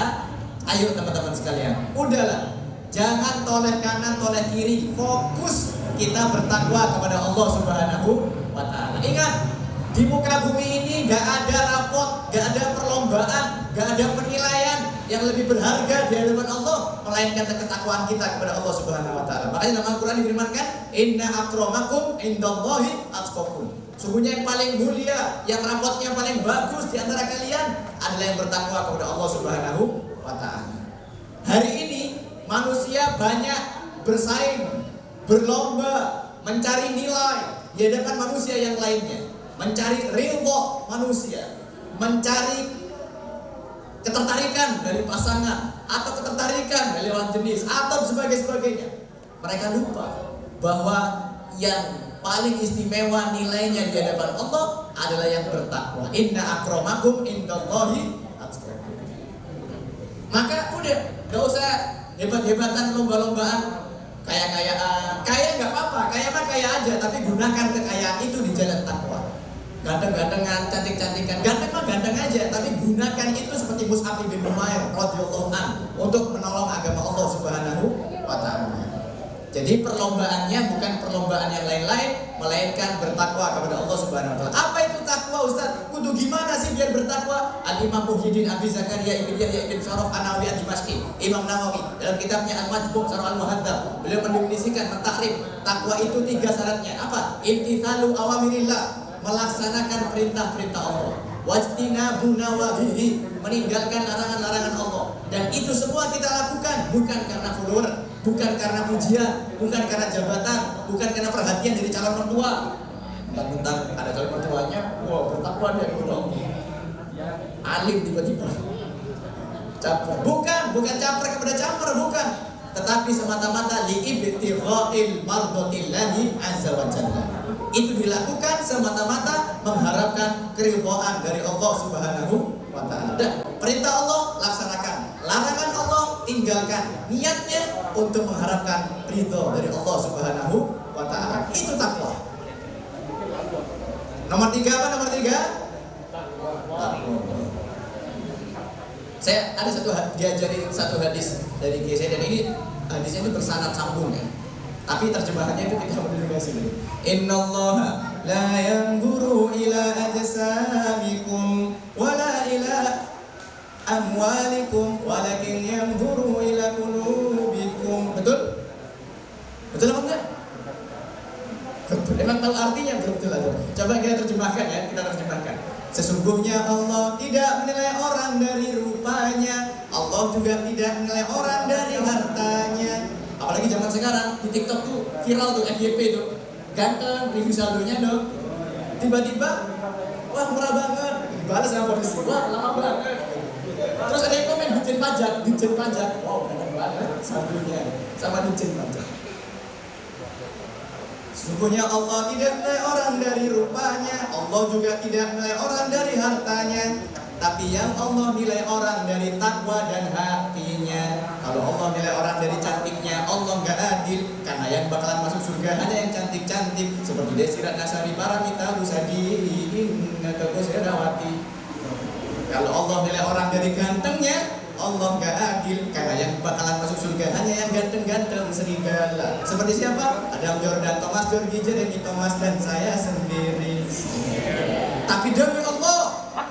ayo teman-teman sekalian, udahlah, jangan toleh kanan toleh kiri, fokus kita bertakwa kepada Allah Subhanahu wa taala. Ingat, di muka bumi ini gak ada rapot, gak ada perlombaan, gak ada penilaian yang lebih berharga di hadapan Allah melainkan ketakwaan kita kepada Allah Subhanahu wa taala. Makanya dalam Al-Qur'an difirmankan, "Inna akramakum indallahi atqakum." Sungguhnya yang paling mulia, yang rapotnya paling bagus di antara kalian adalah yang bertakwa kepada Allah Subhanahu wa taala. Hari ini manusia banyak bersaing, berlomba, mencari nilai di hadapan manusia yang lainnya, mencari ridho manusia, mencari ketertarikan dari pasangan atau ketertarikan dari lawan jenis atau sebagainya. Mereka lupa bahwa yang paling istimewa nilainya di hadapan Allah adalah yang bertakwa. Inna akramakum indallahi atqakum. Maka udah, gak usah hebat-hebatan, lomba-lombaan, kaya-kayaan. Kaya nggak apa-apa, kaya mah kaya aja, tapi gunakan kekayaan itu di jalan takwa. Ganteng-gantengan, cantik-cantikan, ganteng mah ganteng aja, tapi gunakan itu seperti Mus'ab bin Umair radhiyallahu an untuk menolong agama Allah Subhanahu wa taala. Jadi perlombaannya bukan perlombaan yang lain-lain, melainkan bertakwa kepada Allah Subhanahu wa taala. Apa itu takwa, Ustaz? Kudu gimana sih biar bertakwa? Al-Imam Muhyiddin Abi Zakaria Ibn Yahya Ibn Syaraf An-Nawawi Ad-Dimashqi, Imam Nawawi dalam kitabnya Al-Majmu' Syarh Al-Muhadzab, beliau mendefinisikan, mentakrif takwa itu 3 syaratnya. Apa? Imtithalu awamirillah, melaksanakan perintah-perintah Allah, wajtinabu nawahihi, meninggalkan larangan-larangan Allah. Dan itu semua kita lakukan bukan karena follower, bukan karena pujian, bukan karena jabatan, bukan karena perhatian dari calon mertua. Tentang ada calon mertuanya, wah bertakwa dia gunung, alim tiba-tiba caper. Bukan caper kepada caper, bukan, tetapi semata-mata li'ibtigha'il mardatillahi azza wa jalla. Itu dilakukan semata-mata mengharapkan keridhaan dari Allah Subhanahu wa taala. Dan perintah Allah laksanakan, larangan Allah tinggalkan. Niatnya untuk mengharapkan ridho dari Allah Subhanahu wa taala. Itu takwa. Nomor 3 apa? Nomor 3? Takwa. Saya ada diajari satu hadis dari Kiai saya, dan ini hadisnya itu bersanad sambung ya. Tapi terjemahannya itu kita modifikasi. Innallaha la yanzuru ila ajsamikum wala ila amwalikum walakin yanzuru ila qulubikum. Betul? Betul apa enggak? Betul. Emang tahu artinya betul aja. Coba kita terjemahkan ya, kita terjemahkan. Sesungguhnya Allah tidak menilai orang dari rupanya, Allah juga tidak menilai orang dari hartanya. Apalagi zaman sekarang di TikTok tuh viral tuh FYP tuh, ganteng, review saldonya dong. Tiba-tiba, wah murah banget, dibalas sama polisi, wah lama banget. Terus ada yang komen dijen pajak, wow ganteng banget saldonya sama dijen pajak. Sesungguhnya Allah tidak menilai orang dari rupanya, Allah juga tidak menilai orang dari hartanya. Tapi yang Allah nilai orang dari takwa dan hatinya. Kalau Allah nilai orang dari cantiknya, Allah nggak adil, karena yang bakalan masuk surga hanya yang cantik-cantik, seperti Desirat Nasari Paramita Rusadi Kekusherawati. Kalau Allah nilai orang dari gantengnya, Allah nggak adil, karena yang bakalan masuk surga hanya yang ganteng-ganteng serigala. Seperti siapa? Adam Jordan, Thomas George, Jeremy Thomas, dan saya sendiri. Tapi demi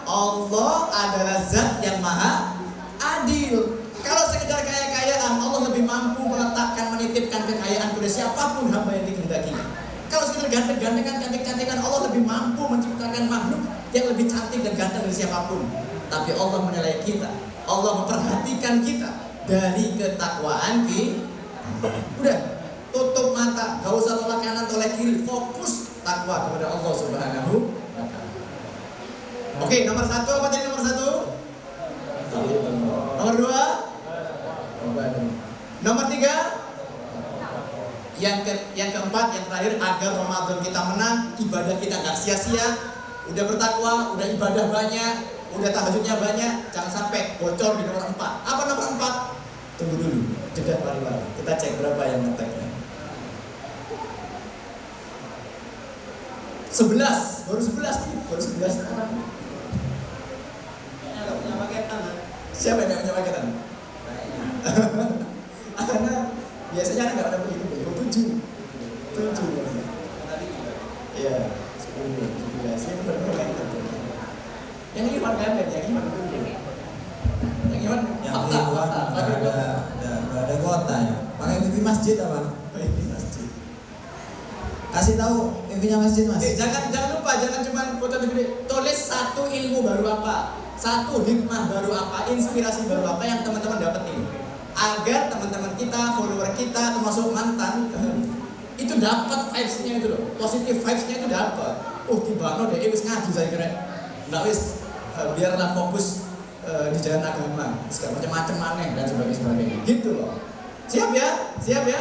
Allah adalah zat yang maha adil. Kalau sekedar kaya-kayaan, Allah lebih mampu meletakkan, menitipkan kekayaan pada siapapun hamba yang dikehendakinya. Kalau sekedar ganteng-gantengan, cantik-cantikan, Allah lebih mampu menciptakan makhluk yang lebih cantik dan ganteng dari siapapun. Tapi Allah menilai kita, Allah memperhatikan kita dari ketakwaan kita. Udah, tutup mata, gak usah tolak kanan, tolak kiri, fokus takwa kepada Allah Subhanahu wa taala. Oke, nomor 1 apa tadi nomor 1? Nomor 2? Nomor 3? Yang keempat, yang terakhir, agar Ramadan kita menang, ibadah kita gak sia-sia. Udah bertakwa, udah ibadah banyak, udah tahajudnya banyak, jangan sampai bocor di nomor 4. Apa nomor 4? Tunggu dulu, jeda pari-pari. Kita cek berapa yang ngeteknya. 11, baru 11 nih, baru 11 sekarang. Nggak punya paketan. Siapa yang nggak punya paketan? Karena biasanya nggak ada begitu, 7. Iya, 10, 17. Ini benar-benar yang Iwan kan, yang Iwan Nggak ada kuota ya. Pakai wifi masjid apa? masjid. Kasih tahu wifi-nya masjid, Mas. Jangan lupa, jangan cuma foto gede. Tulis 1 ilmu baru apa, 1 hikmah baru apa, inspirasi baru apa yang teman-teman dapetin, agar teman-teman kita, follower kita, termasuk mantan itu dapat vibes-nya itu loh, positif vibes-nya itu dapat. Tiba-tiba deh wis ngaji saya kira. Nggak wis, biarlah fokus di jalan agama, segala macam-macam aneh dan sebagainya. Gitu loh. Siap ya?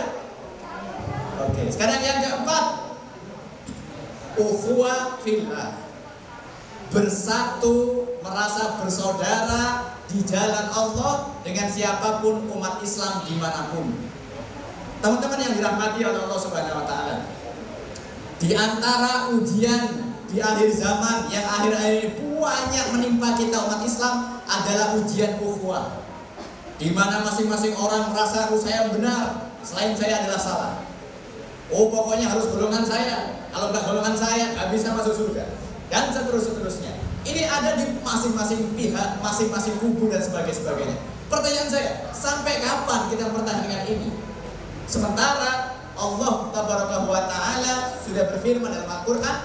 Oke, sekarang yang keempat, ukhuwah fillah. bersatu, merasa bersaudara di jalan Allah dengan siapapun umat Islam dimanapun. Teman-teman yang dirahmati oleh Allah Subhanahu wa Ta'ala, di antara ujian di akhir zaman yang akhir-akhir ini banyak menimpa kita umat Islam adalah ujian ukhuwah, di mana masing-masing orang merasa saya benar, selain saya adalah salah. Oh, pokoknya harus golongan saya, kalau nggak golongan saya nggak bisa masuk surga, dan seterusnya. Ini ada di masing-masing pihak, masing-masing kubu dan sebagainya. Pertanyaan saya, sampai kapan kita mempertahankan ini? Sementara Allah Tabaraka wa Ta'ala sudah berfirman dalam Al-Quran,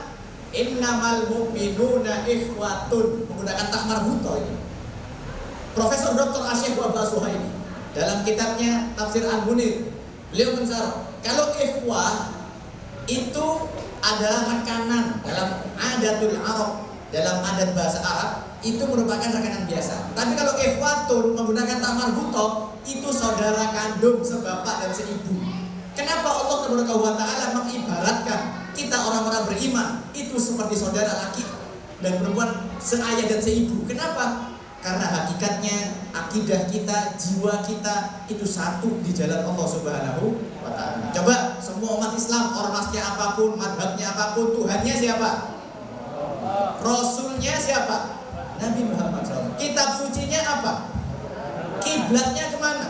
innamal mu'minuna ikhwatun, menggunakan tak marbuto ini. Profesor Dr. Asyik Wahbah Suhaimi dalam kitabnya Tafsir Al-Munir, beliau mensyarah kalau ikhwah itu adalah rekanan dalam adatul Arab, dalam adat bahasa Arab itu merupakan rekanan biasa. Tapi kalau ikhwatun menggunakan tak marbuto, itu saudara kandung, sebapak dan seibu. Kenapa Allah Ta'ala mengibaratkan kita orang-orang beriman itu seperti saudara laki dan perempuan seayah dan seibu? Kenapa? Karena hakikatnya akidah kita, jiwa kita itu satu di jalan Allah Subhanahu wa Ta'ala. Coba semua umat Islam, ormasnya apapun, madhabnya apapun, Tuhannya siapa? Rasulnya siapa? Nabi Muhammad SAW. Kitab sucinya apa? Kiblatnya kemana?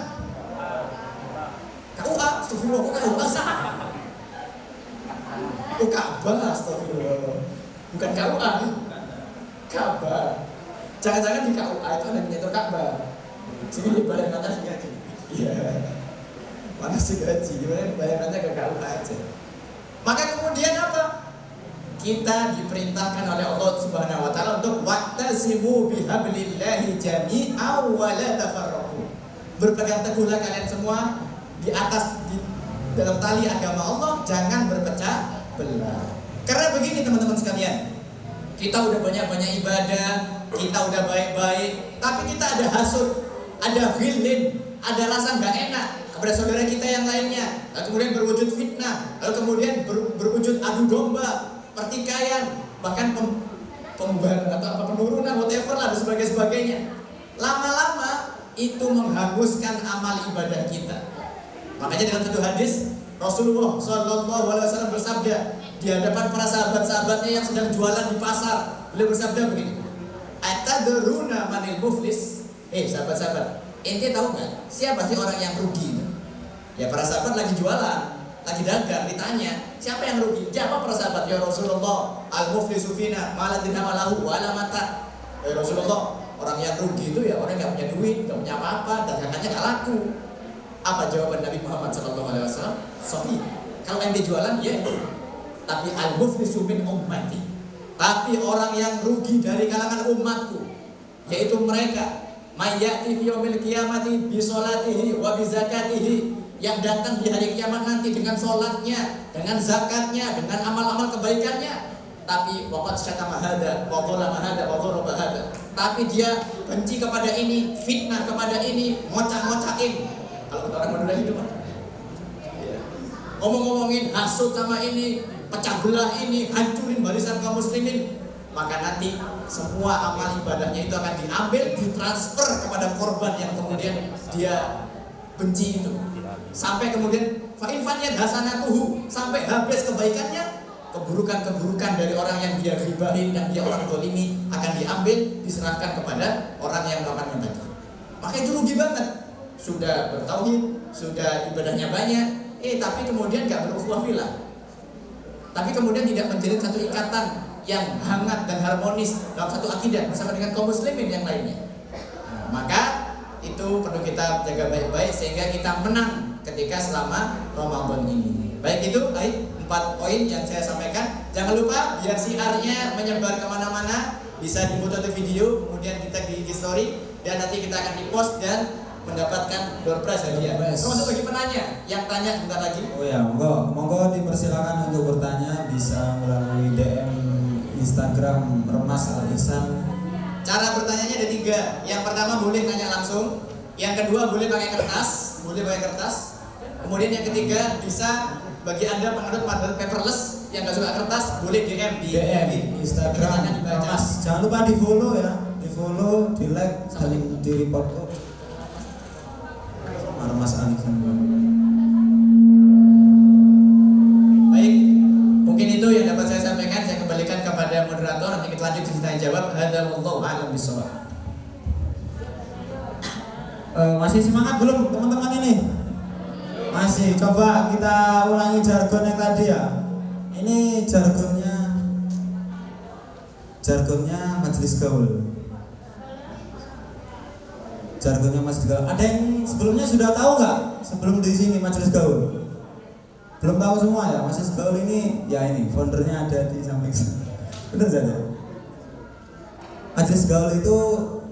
KUA, astagfirullah, kok KUA sih? Oh, Ka'bah, astagfirullah. Bukan KUA nih. Ka'bah. Jangan-jangan di KUA itu ada miniatur Ka'bah. Sini di balai mata sih gaji. Iya. Mana sih gaji? Gimana balai mata ke KUA aja. Maka kemudian apa? Kita diperintahkan oleh Allah Subhanahu wa Ta'ala untuk wa'tasimu bihablillahi jami'an wa la tafarraqu. Berpegang teguhlah kalian semua di atas dalam tali agama Allah, jangan berpecah belah. Karena begini teman-teman sekalian, kita udah banyak-banyak ibadah, kita udah baik-baik, tapi kita ada hasud, ada ghillin, ada rasa nggak enak kepada saudara kita yang lainnya, lalu kemudian berwujud fitnah, lalu kemudian berwujud adu domba, pertikaian, bahkan pembubaran atau apa penurunan, whatever lah dan sebagainya. Lama-lama itu menghanguskan amal ibadah kita. Makanya dalam satu hadis Rasulullah SAW bersabda di hadapan para sahabat-sahabatnya yang sedang jualan di pasar, beliau bersabda begini, atadruna manil muflis? Sahabat-sahabat, ente tahu nggak siapa sih orang yang rugi? Ya para sahabat lagi jualan, lagi dagang, ditanya siapa yang rugi? Jawab para sahabat, ya Rasulullah, al-muflisu fina maladina malahu wala mata. Ya Rasulullah, orang yang rugi itu ya orang yang nggak punya duit, nggak punya apa-apa, dagangannya nggak laku. Apa jawaban Nabi Muhammad SAW? Sahih. Kalau ente jualan, ya. Tapi al-muflisu min ummati. Tapi orang yang rugi dari kalangan umatku, yaitu mereka mayyati fi yaumil qiyamati bi sholatihi wa bi zakatihi, yang datang di hari kiamat nanti dengan sholatnya, dengan zakatnya, dengan amal-amal kebaikannya, tapi waqad syatama hada wa dhalama hada wa dharaba hada, tapi dia benci kepada ini, fitnah kepada ini, ngocak-ngocakin. Kalau kata orang Madura itu Pak, ngomong-ngomongin hasut sama ini, pecah belah ini, hancurin barisan kaum muslimin, maka nanti semua amal ibadahnya itu akan diambil, ditransfer kepada korban yang kemudian dia benci itu. Sampai kemudian fa'in faniyat hasanatuhu, sampai habis kebaikannya, keburukan-keburukan dari orang yang dia ribahin dan dia orang zalimi akan diambil, diserahkan kepada orang yang melakukan tadi. Maka itu rugi banget. Sudah bertauhid, sudah ibadahnya banyak, tapi kemudian gak berukhuwah fillah. Tapi kemudian tidak menjalin satu ikatan yang hangat dan harmonis dalam satu akidah bersama dengan kaum muslimin yang lainnya. Maka itu perlu kita jaga baik-baik sehingga kita menang ketika selama Ramadan ini. Baik itu, 4 poin yang saya sampaikan. Jangan lupa biar siarnya menyebar kemana-mana, bisa difoto atau video, kemudian kita di story, dan nanti kita akan di-post dan mendapatkan door prize hadiah. Termasuk bagi penanya yang tanya sebentar lagi. Oh ya, monggo dipersilakan untuk bertanya, bisa melalui DM Instagram Remas Al Ihsan. Cara bertanyanya ada 3. Yang pertama boleh tanya langsung, yang kedua boleh pakai kertas, Kemudian yang ketiga bisa bagi Anda penganut paperless yang nggak suka kertas, boleh DM di Instagram Nanti dibaca. Mas. Jangan lupa di follow ya, di follow, di like, saling di report tuh. Sama Mas Anies. Baik, mungkin itu yang dapat saya sampaikan. Saya kembalikan kepada moderator. Nanti kita lanjut tanya jawab. Hadza wallahu a'lam bishawab. Masih semangat belum teman-teman ini? Masih. Coba kita ulangi jargon yang tadi ya. Ini jargonnya majelis gaul. Jargonnya majelis gaul. Ada yang sebelumnya sudah tahu nggak? Sebelum di sini majelis gaul? Belum tahu semua ya. Majelis gaul ini ya ini foundernya ada di samping sana. Benar saja. Majelis gaul itu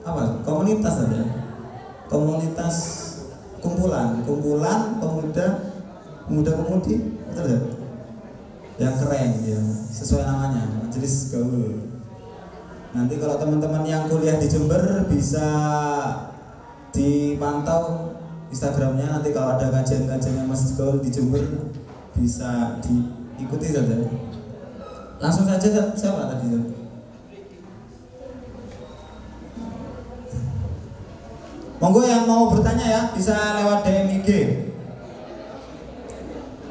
apa? Komunitas saja. Komunitas kumpulan pemuda-pemudi, betul ya? Yang keren ya, sesuai namanya, majelis gaul. Nanti kalau teman-teman yang kuliah di Jember bisa dipantau Instagramnya. Nanti kalau ada kajian-kajiannya majelis gaul di Jember bisa diikuti saja. Langsung saja, siapa tadi? Monggo yang mau bertanya ya, bisa lewat DM IG.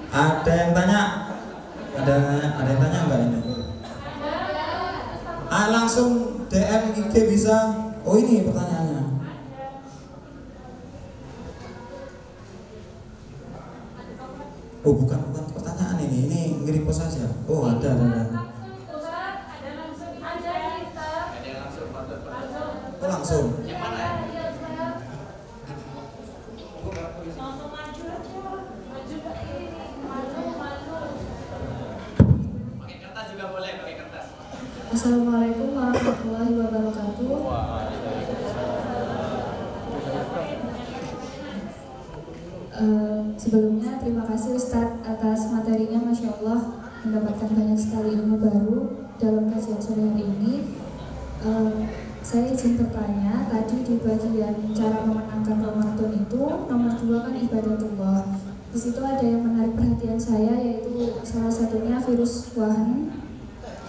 Ada yang tanya? Ada yang tanya enggak ini? Langsung DM IG bisa. Oh ini pertanyaannya. Oh bukan pertanyaan ini nge-repost saja. Oh ada. Oh langsung. Yang mana? Pakai kertas juga boleh, pakai kertas. Assalamualaikum warahmatullahi wabarakatuh. Sebelumnya terima kasih Ustadz atas materinya, Masya Allah, mendapatkan banyak sekali ilmu baru dalam kajian sore hari ini. Saya izin bertanya, tadi di bagian cara memenangkan Ramadan itu nomor 2 kan ibadatullah. Di situ ada yang menarik perhatian saya, yaitu salah satunya virus Wuhan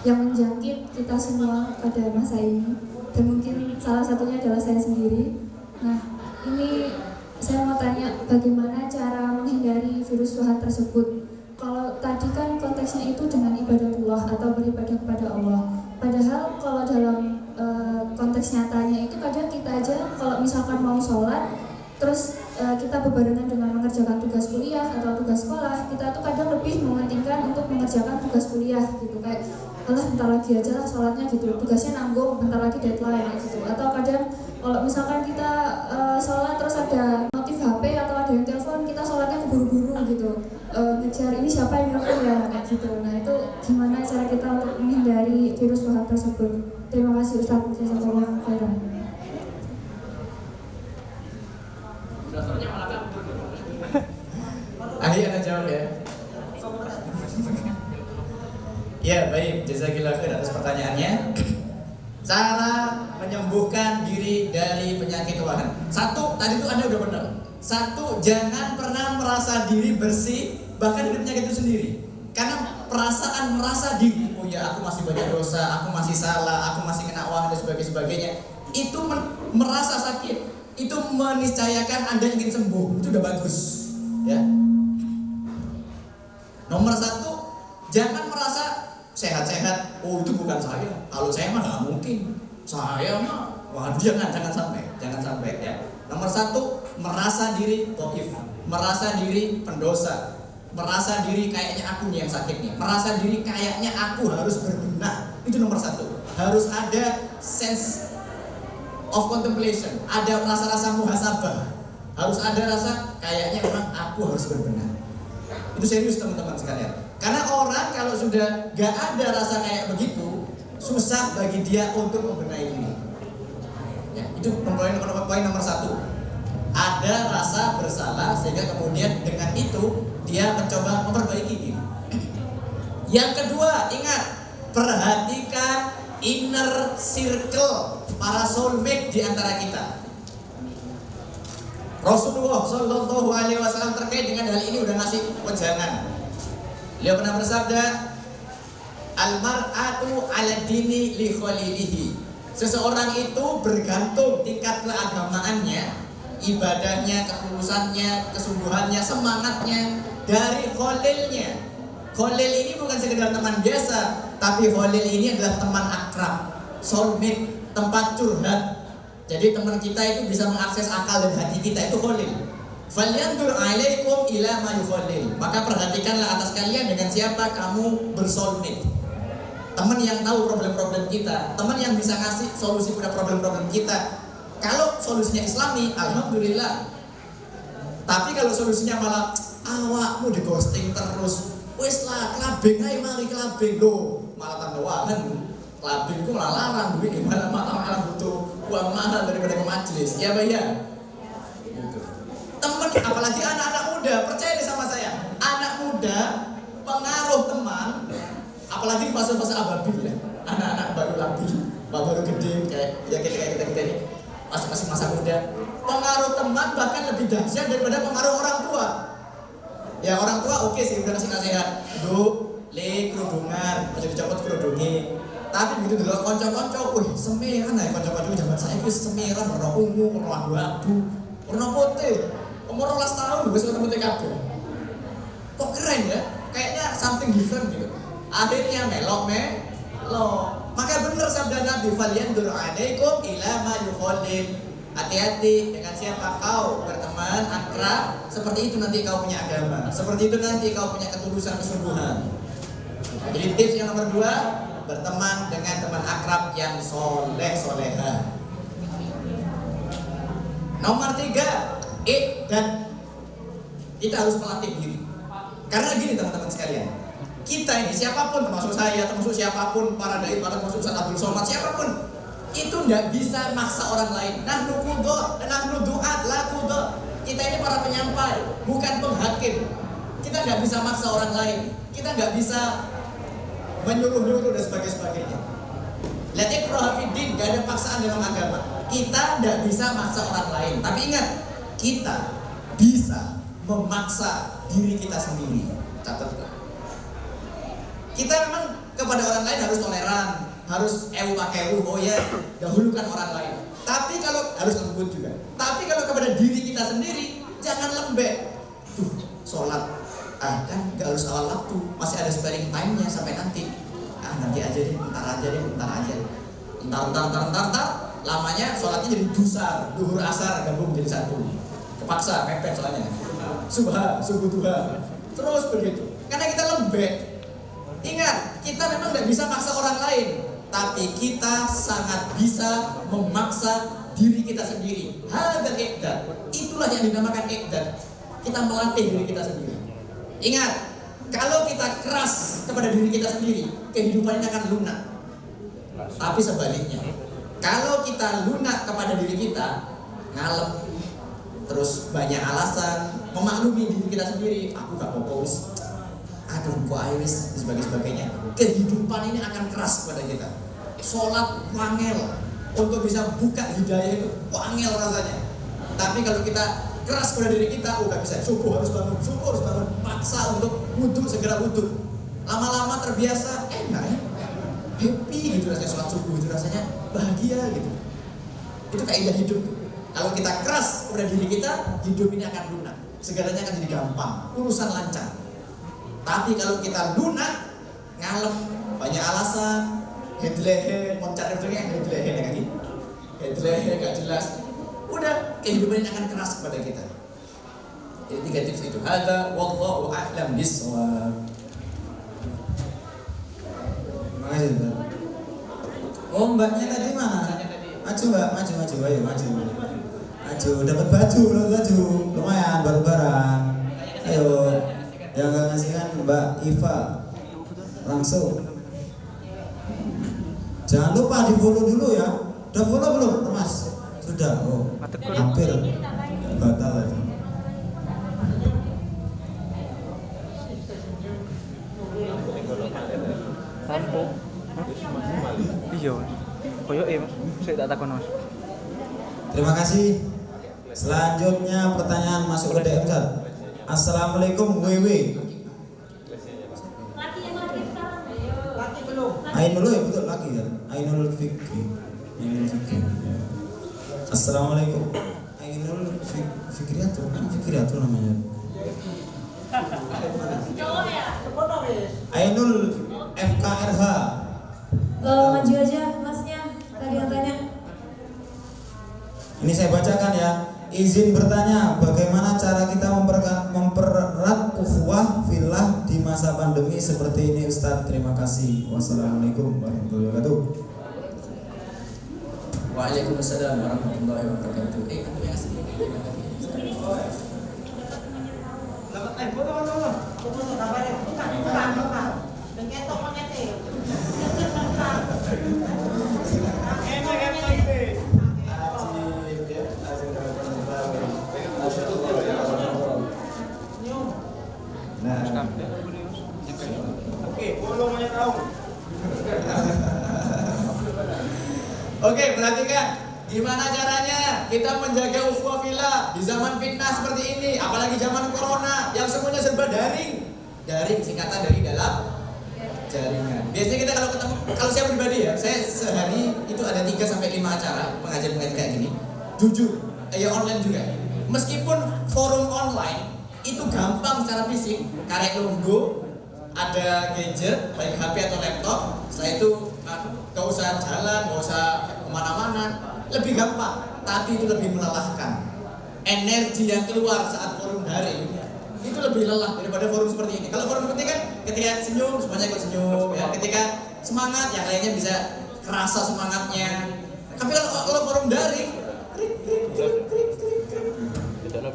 yang menjangkit kita semua pada masa ini, dan mungkin salah satunya adalah saya sendiri. Nah, ini saya mau tanya bagaimana cara menghindari virus Wuhan tersebut. Kalau tadi kan konteksnya itu dengan ibadatullah atau beribadah kepada Allah. Padahal kalau dalam konteks nyatanya itu kadang kita aja kalau misalkan mau sholat terus kita berbarengan dengan mengerjakan tugas kuliah atau tugas sekolah, kita tuh kadang lebih mementingkan untuk mengerjakan tugas kuliah gitu, kayak alah bentar lagi aja lah sholatnya gitu, tugasnya nanggung, bentar lagi deadline gitu. Atau kadang kalau misalkan kita sholat terus ada notif HP atau ada yang telepon, kita sholatnya keburu-buru gitu, ngejar ini siapa yang telepon ya kayak gitu. Nah itu gimana cara kita untuk menghindari virus Wuhan tersebut? Terima kasih Ustaz, jazakallahu khairan. Anda jawab ya. Ya baik, jazakillah khair atas pertanyaannya. Cara menyembuhkan diri dari penyakit Wuhan. Satu, tadi tuh Anda udah benar. Satu, jangan pernah merasa diri bersih bahkan dari penyakit itu sendiri. Karena perasaan merasa diri, oh ya aku masih banyak dosa, aku masih salah, aku masih kena Wuhan dan sebagainya, itu merasa sakit, itu meniscayakan Anda ingin sembuh. Itu udah bagus, ya. Nomor satu, jangan merasa sehat-sehat. Oh itu bukan saya. Kalau saya mah nggak mungkin. Saya mah, waduh jangan sampai ya. Nomor satu, merasa diri dhaif, merasa diri pendosa, merasa diri kayaknya aku nih yang sakit nih, merasa diri kayaknya aku harus berbenah. Itu nomor satu. Harus ada sense of contemplation, ada rasa-rasa muhasabah, harus ada rasa kayaknya memang aku harus berbenah. Itu serius teman-teman sekalian. Karena orang kalau sudah gak ada rasa kayak begitu, susah bagi dia untuk membenahi diri. Ya, itu poin nomor satu. Ada rasa bersalah sehingga kemudian dengan itu dia mencoba memperbaiki diri. Yang kedua, ingat, perhatikan inner circle, para soulmate di antara kita. Rasulullah Shallallahu Alaihi Wasallam terkait dengan hal ini udah ngasih wejangan. Beliau pernah bersabda, al-mar'atu 'ala dini li khalilihi. Seseorang itu bergantung tingkat keagamaannya, ibadahnya, ketulusannya, kesungguhannya, semangatnya dari khalilnya. Khalil ini bukan sekedar teman biasa, tapi khalil ini adalah teman akrab, soulmate, tempat curhat. Jadi teman kita itu bisa mengakses akal dan hati kita, itu khalil. Falyandur 'alaikum ila ma yukhalil. Maka perhatikanlah atas kalian dengan siapa kamu bersoulmate. Teman yang tahu problem-problem kita, teman yang bisa ngasih solusi pada problem-problem kita. Kalau solusinya Islami, alhamdulillah. Tapi kalau solusinya malah awakmu di ghosting terus, wis lah kelabing ae mari kelabing lo, malah tambah wahan. Kelabing ku malah larang duit gimana malah butuh uang mahal daripada ke majelis. Ya bayar. Gitu. Teman apalagi anak-anak muda, percaya deh sama saya. Anak muda pengaruh teman, apalagi di fase-fase ababil ya, anak-anak baru labil, baru gede kayak kita ini masih masa muda. Pengaruh teman bahkan lebih dahsyat daripada pengaruh orang tua. Ya orang tua oke sih udah kasih nasihat, le kerudungan, aja dicopot kerudungnya. Tapi begitu dulu konco-konco, wih semeran ya konco-konco zaman saya itu semeran, warna ungu, warna abu-abu, warna putih. Umur 12 tahun gue sudah putih kabel. Kok keren ya? Kayaknya something different gitu. Akhirnya melok. Maka benar sabda Nabi, falyandur 'alaikum ila ma yukhalil. Hati-hati dengan siapa kau berteman akrab, seperti itu nanti kau punya agama, seperti itu nanti kau punya ketulusan kesungguhan. Jadi tips yang nomor 2, berteman dengan teman akrab yang soleh-soleha. Nomor 3, dan kita harus melatih diri. Karena gini teman-teman sekalian, kita ini siapapun, termasuk saya, termasuk siapapun, para dai, termasuk Ustaz Abdul Somad, siapapun, itu tidak bisa maksa orang lain. Nahnu du'at la qudha. Kita ini para penyampai, bukan penghakim. Kita nggak bisa maksa orang lain. Kita nggak bisa menyuruh-nyuruh dan sebagainya. La ikraha fid din, nggak ada paksaan dalam agama. Kita nggak bisa maksa orang lain. Tapi ingat, kita bisa memaksa diri kita sendiri. Catat. Kita memang kepada orang lain harus toleran, harus pakai oh ya, dahulukan orang lain. Tapi kalau harus lembut juga. Tapi kalau kepada diri kita sendiri, jangan lembek. Sholat, kan nggak harus awal waktu, masih ada sparing time-nya sampai nanti. Nanti aja deh, entar aja. Entar. Lamanya sholatnya jadi dusar, duhur asar gabung jadi satu. Kepaksa, mepet soalnya. Subuh duha. Terus begitu. Karena kita lembek. Ingat, kita memang tidak bisa maksa orang lain, tapi kita sangat bisa memaksa diri kita sendiri. Hadzal iqdad. Itulah yang dinamakan iqdad. Kita melatih diri kita sendiri. Ingat, kalau kita keras kepada diri kita sendiri, kehidupan ini akan lunak. Tapi sebaliknya, kalau kita lunak kepada diri kita, ngalem, terus banyak alasan, memaklumi diri kita sendiri, aku gak fokus, aduh kok iris, dan sebagainya. Kehidupan ini akan keras kepada kita. Sholat wangel, untuk bisa buka hidayah itu wangel rasanya. Tapi kalau kita keras pada diri kita, gak bisa, subuh harus bangun, paksa untuk segera wudhu. Lama-lama terbiasa, enak ya, happy gitu rasanya sholat subuh itu rasanya bahagia gitu. Itu kaidah hidup. Kalau kita keras pada diri kita, hidup ini akan lunak, segalanya akan jadi gampang, urusan lancar. Tapi kalau kita lunak, ngalem, banyak alasan, headlehe, moncat headlehe lagi, headlehe gak jelas, udah kehidupan ini akan keras kepada kita. Jadi 3 tips itu. Hadza wallahu a'lam bishawab. Makasih Mbak. Oh mbaknya tadi mana? Maju mbak, maju, ayo maju. Dapat baju, lumayan baru barang. Ayo, yang gak ngasih kan Mbak Iva, langsung. Jangan lupa di follow dulu ya. Udah follow belum, Mas? Sudah. Oh, hampir batal aja. Lampu. Iya. Koyoke, Mas. Saya tak takon, Mas. Terima kasih. Selanjutnya pertanyaan masuk ke DM Ustaz. Assalamualaikum WW. Ainul ya betul lagi ya. Ainul Fikri. Ainul Fikri. Ya. Assalamualaikum. Ainul Fikriatul. Fikriatul namanya. Ainul FKRH. Maju aja masnya, tadi yang tanya. Ini saya bacakan ya. Izin bertanya, bagaimana cara kita mempererat ukhuwah fillah di masa pandemi seperti ini Ustadz? Terima kasih. Wassalamualaikum warahmatullahi wabarakatuh. Waalaikumsalam warahmatullahi wabarakatuh. Aku yang asli. Oke, perhatikan gimana caranya kita menjaga ukhuwah fillah di zaman fitnah seperti ini, apalagi zaman corona yang semuanya serba daring. Daring singkatan dari dalam jaringan. Biasanya kita kalau ketemu, kalau saya pribadi ya, saya sehari itu ada 3 sampai 5 acara pengajian kayak gini. Jujur, ya online juga. Meskipun forum online itu gampang secara fisik, karek logo, ada gadget, baik HP atau laptop, setelah itu gak usah jalan, gak usah kemana-mana, lebih gampang, tapi itu lebih melelahkan. Energi yang keluar saat forum daring itu lebih lelah daripada forum seperti ini. Kalau forum seperti ini kan ketika senyum semuanya ikut senyum ya, ketika semangat yang lainnya bisa kerasa semangatnya. Tapi kalau forum daring,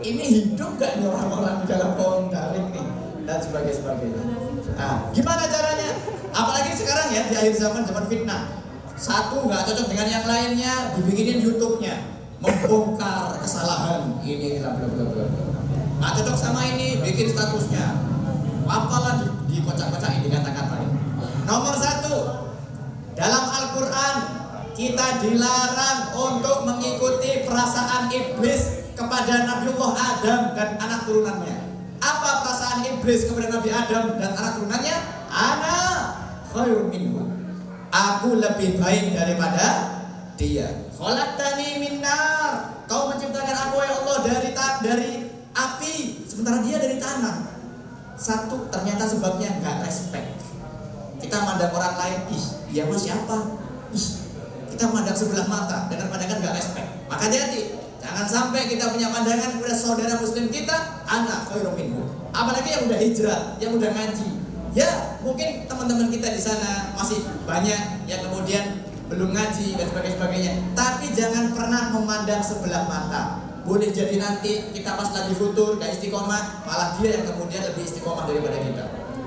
ini hidup gak nih orang-orang di dalam forum daring nih dan sebagainya. Nah, gimana caranya? Apalagi sekarang ya di akhir zaman fitnah. Satu nggak cocok dengan yang lainnya, dibikinin YouTube-nya, membongkar kesalahan ini bla bla bla bla. Nggak cocok sama ini, bikin statusnya. Apalah dikocak-kocakin dikata-katain. Nomor 1, dalam Al-Quran kita dilarang untuk mengikuti perasaan iblis kepada Nabiullah Adam dan anak turunannya. Apa perasaan iblis kepada Nabi Adam dan anak turunannya? Ana khairun minhu. Aku lebih baik daripada dia. Khalaqtani min nar. Kau menciptakan aku ya Allah dari api, sementara dia dari tanah. Satu, ternyata sebabnya enggak respect. Kita mandang orang lain, ih, dia mah siapa? Ih, kita mandang sebelah mata, dengan pandangan enggak respect. Maka hati-hati. Jangan sampai kita punya pandangan kepada saudara muslim kita, ana khairum minhu. Apalagi yang udah hijrah, yang udah ngaji. Ya, mungkin teman-teman kita di sana masih banyak yang kemudian belum ngaji dan sebagainya. Tapi jangan pernah memandang sebelah mata. Boleh jadi nanti kita pas lagi futur gak istiqomah, malah dia yang kemudian lebih istiqomah daripada kita.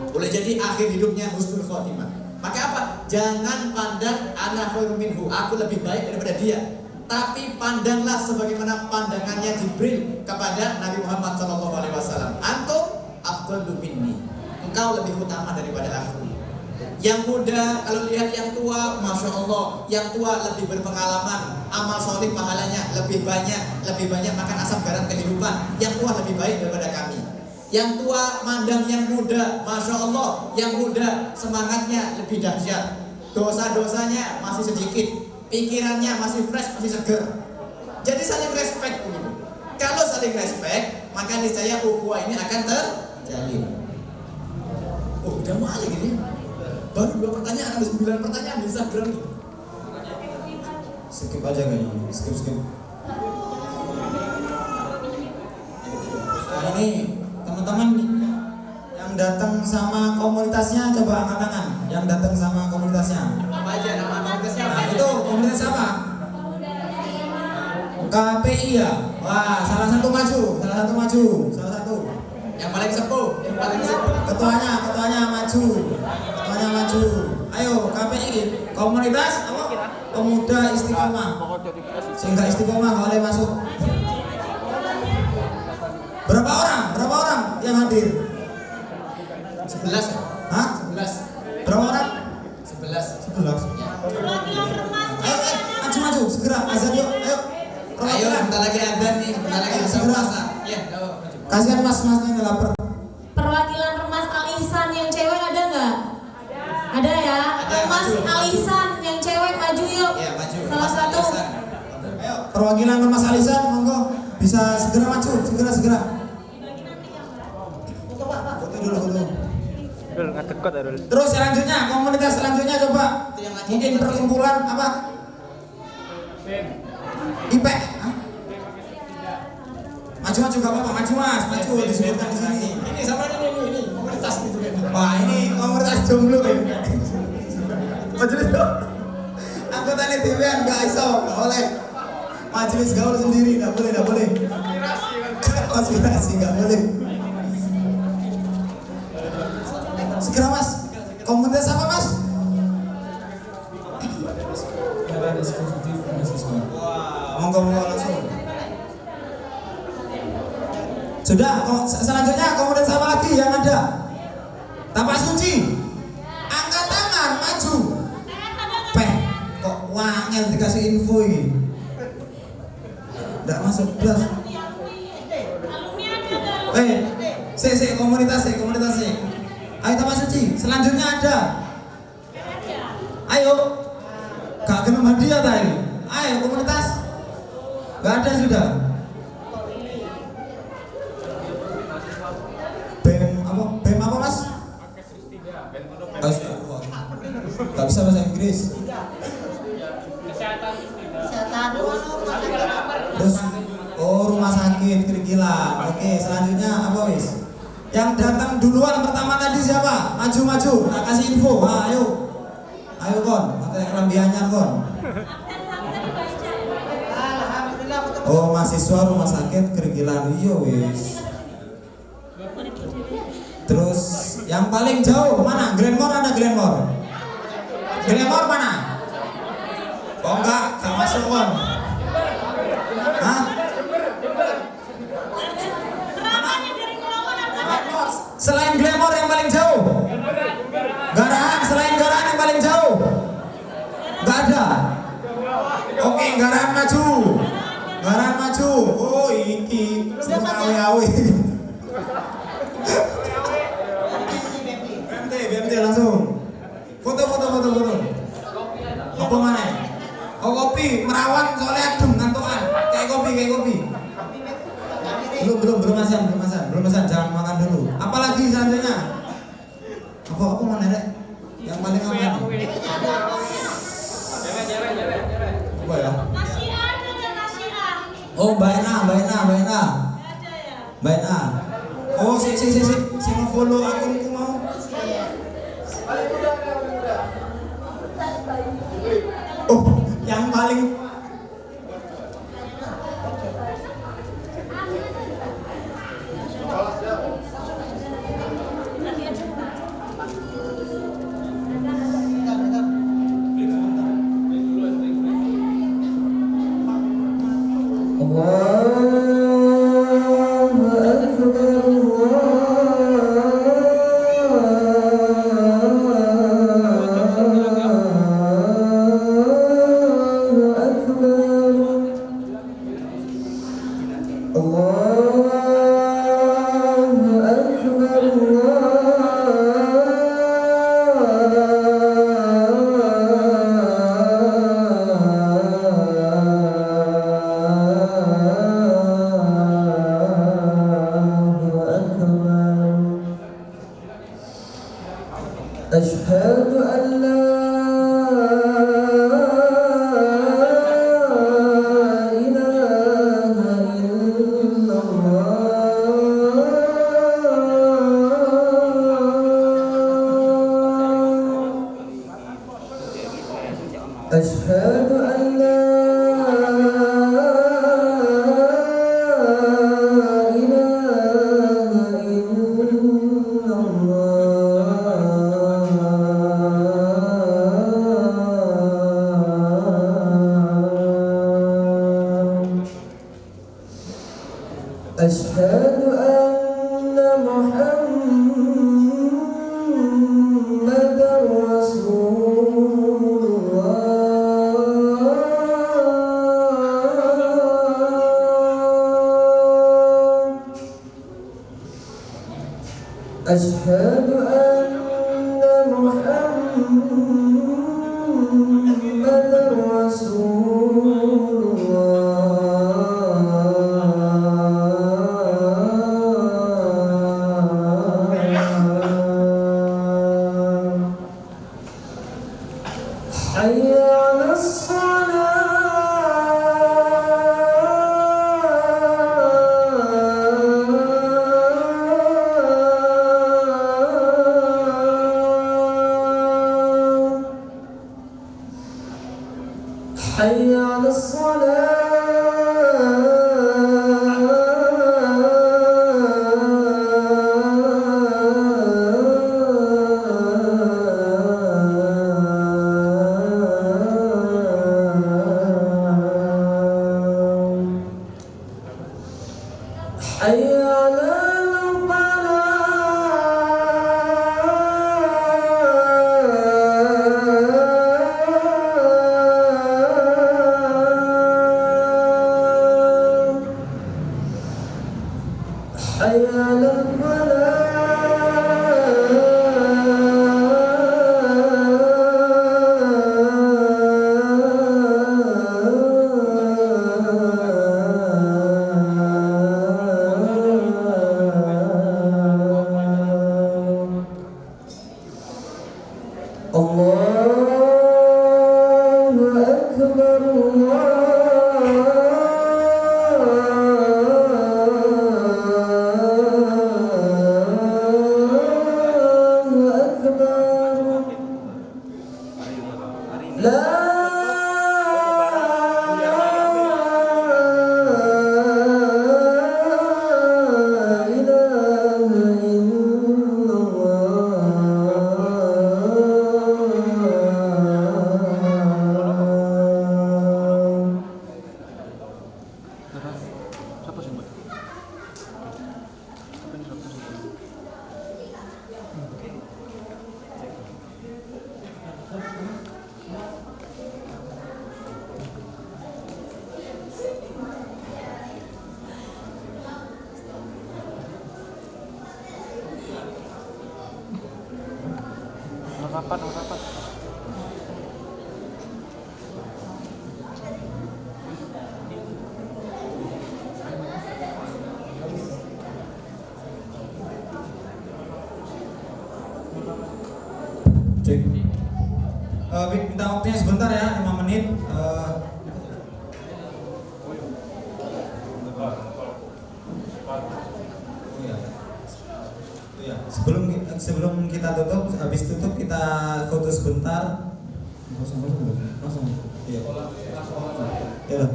Boleh jadi akhir hidupnya husnul khotimah. Maka apa? Jangan pandang ana khairum minhu, aku lebih baik daripada dia. Tapi pandanglah sebagaimana pandangannya Jibril kepada Nabi Muhammad SAW. Antum afdalu minni. Engkau lebih utama daripada aku. Yang muda kalau lihat yang tua, masya Allah, yang tua lebih berpengalaman, amal soleh pahalanya lebih banyak makan asam garam kehidupan. Yang tua lebih baik daripada kami. Yang tua mandang yang muda, masya Allah, yang muda semangatnya lebih dahsyat. Dosa-dosanya masih sedikit, pikirannya masih fresh, masih seger. Jadi saling respect begitu. Kalau saling respect, maka niscaya ukhuwah ini akan terjalin. Oh, udah mau aja gini. Baru 2 pertanyaan, ada 9 pertanyaan di Instagram nih. Skip aja kayaknya. Skip. Nah, ini teman-teman yang datang sama komunitasnya coba angkat tangan. Yang datang sama komunitasnya. Apa aja nama komunitasnya? Nah, itu komunitas apa? KPI ya. Wah, salah satu maju. Yang paling sepuh. Ketuanya maju. Ayo KPI komunitas apa? Pemuda Istiqomah. Sehingga Istiqomah boleh masuk. Berapa orang yang hadir? 11 ya? Hah? 11. Berapa orang? 11. 11. Perwakilan remas. Ayo, maju segera azan yuk. Ayo. Ayo, bentar lagi adzan nih, bentar lagi bisa puasa. Ya, ayo maju. Kasihan mas-mas ini lapar. Perwakilan Remas Al Ihsan yang cewek ada nggak? Ada ya? Ada. Mas maju. Alisan yang cewek maju yuk. Ya, maju. Salah Mas satu. Alisan. Ayo, perwakilan Mas Alisan, monggo bisa segera maju, segera. Foto dulu, foto. Dul, ngadekot ya Dul. Terus selanjutnya, komunitas selanjutnya coba. Mungkin perkumpulan apa? IP. Hah? Maju gak apa-apa, maju Mas, maju disebutkan di sini. Ini sama ini komunitas gitu kan. Wah, ini komunitas jomblo ya. Majelis anggota TVN gak iso, gak boleh. Majelis gaul sendiri, gak boleh. Konspirasi gak boleh. Segera Mas, komunitas apa Mas? Monggo langsung. Sudah, selanjutnya komunitas apa lagi yang ada? Tapak suci. Angkat tangan, maju. Kok wangel dikasih info ini? Nggak masuk kelas. Komunitas. Ayo tapak suci. Selanjutnya ada. Ayo. Gak kena hadiah tadi. Ayo komunitas. Gak ada sudah. BEM apa Mas? Gak bisa bahasa Inggris. Kesehatan. Terus rumah sakit Kerikilan. Oke, selanjutnya apa wis? Yang datang duluan pertama tadi siapa? Maju. Tak kasih info. Ayo kon, pakai kelambiannya kon. Oh, mahasiswa rumah sakit Kerikilan. Iya wis. Terus yang paling jauh mana? Glenmore ada Glenmore? Glenmore mana? Oh enggak masuk kon. Hah? Selain Glenmore yang paling jauh? Garahan, selain Garahan yang paling jauh? Enggak ada. Oke, Garahan maju. Oh, iki semua awe-awe. BMT langsung. Foto. Apa mana? Oh, kopi, merawan soalnya adem ngantukan. Kayak kopi. Belum masan. Jangan makan dulu. Apalagi selanjutnya? Apa mana Rek? Yang paling apa nih? Apa ya? Oh, Baina. Oh, si mau follow akunku mau. Oh, yang paling أشهد أن لا إله إلا الله أشهد أن لا أشهد أن محمدًا رسول الله أشهد أن محمدًا Nomor rapat. Cek. Minta waktunya sebentar ya, 5 menit. Sebelum kita tutup, habis tutup kita foto sebentar. Langsung. Iya. Ya.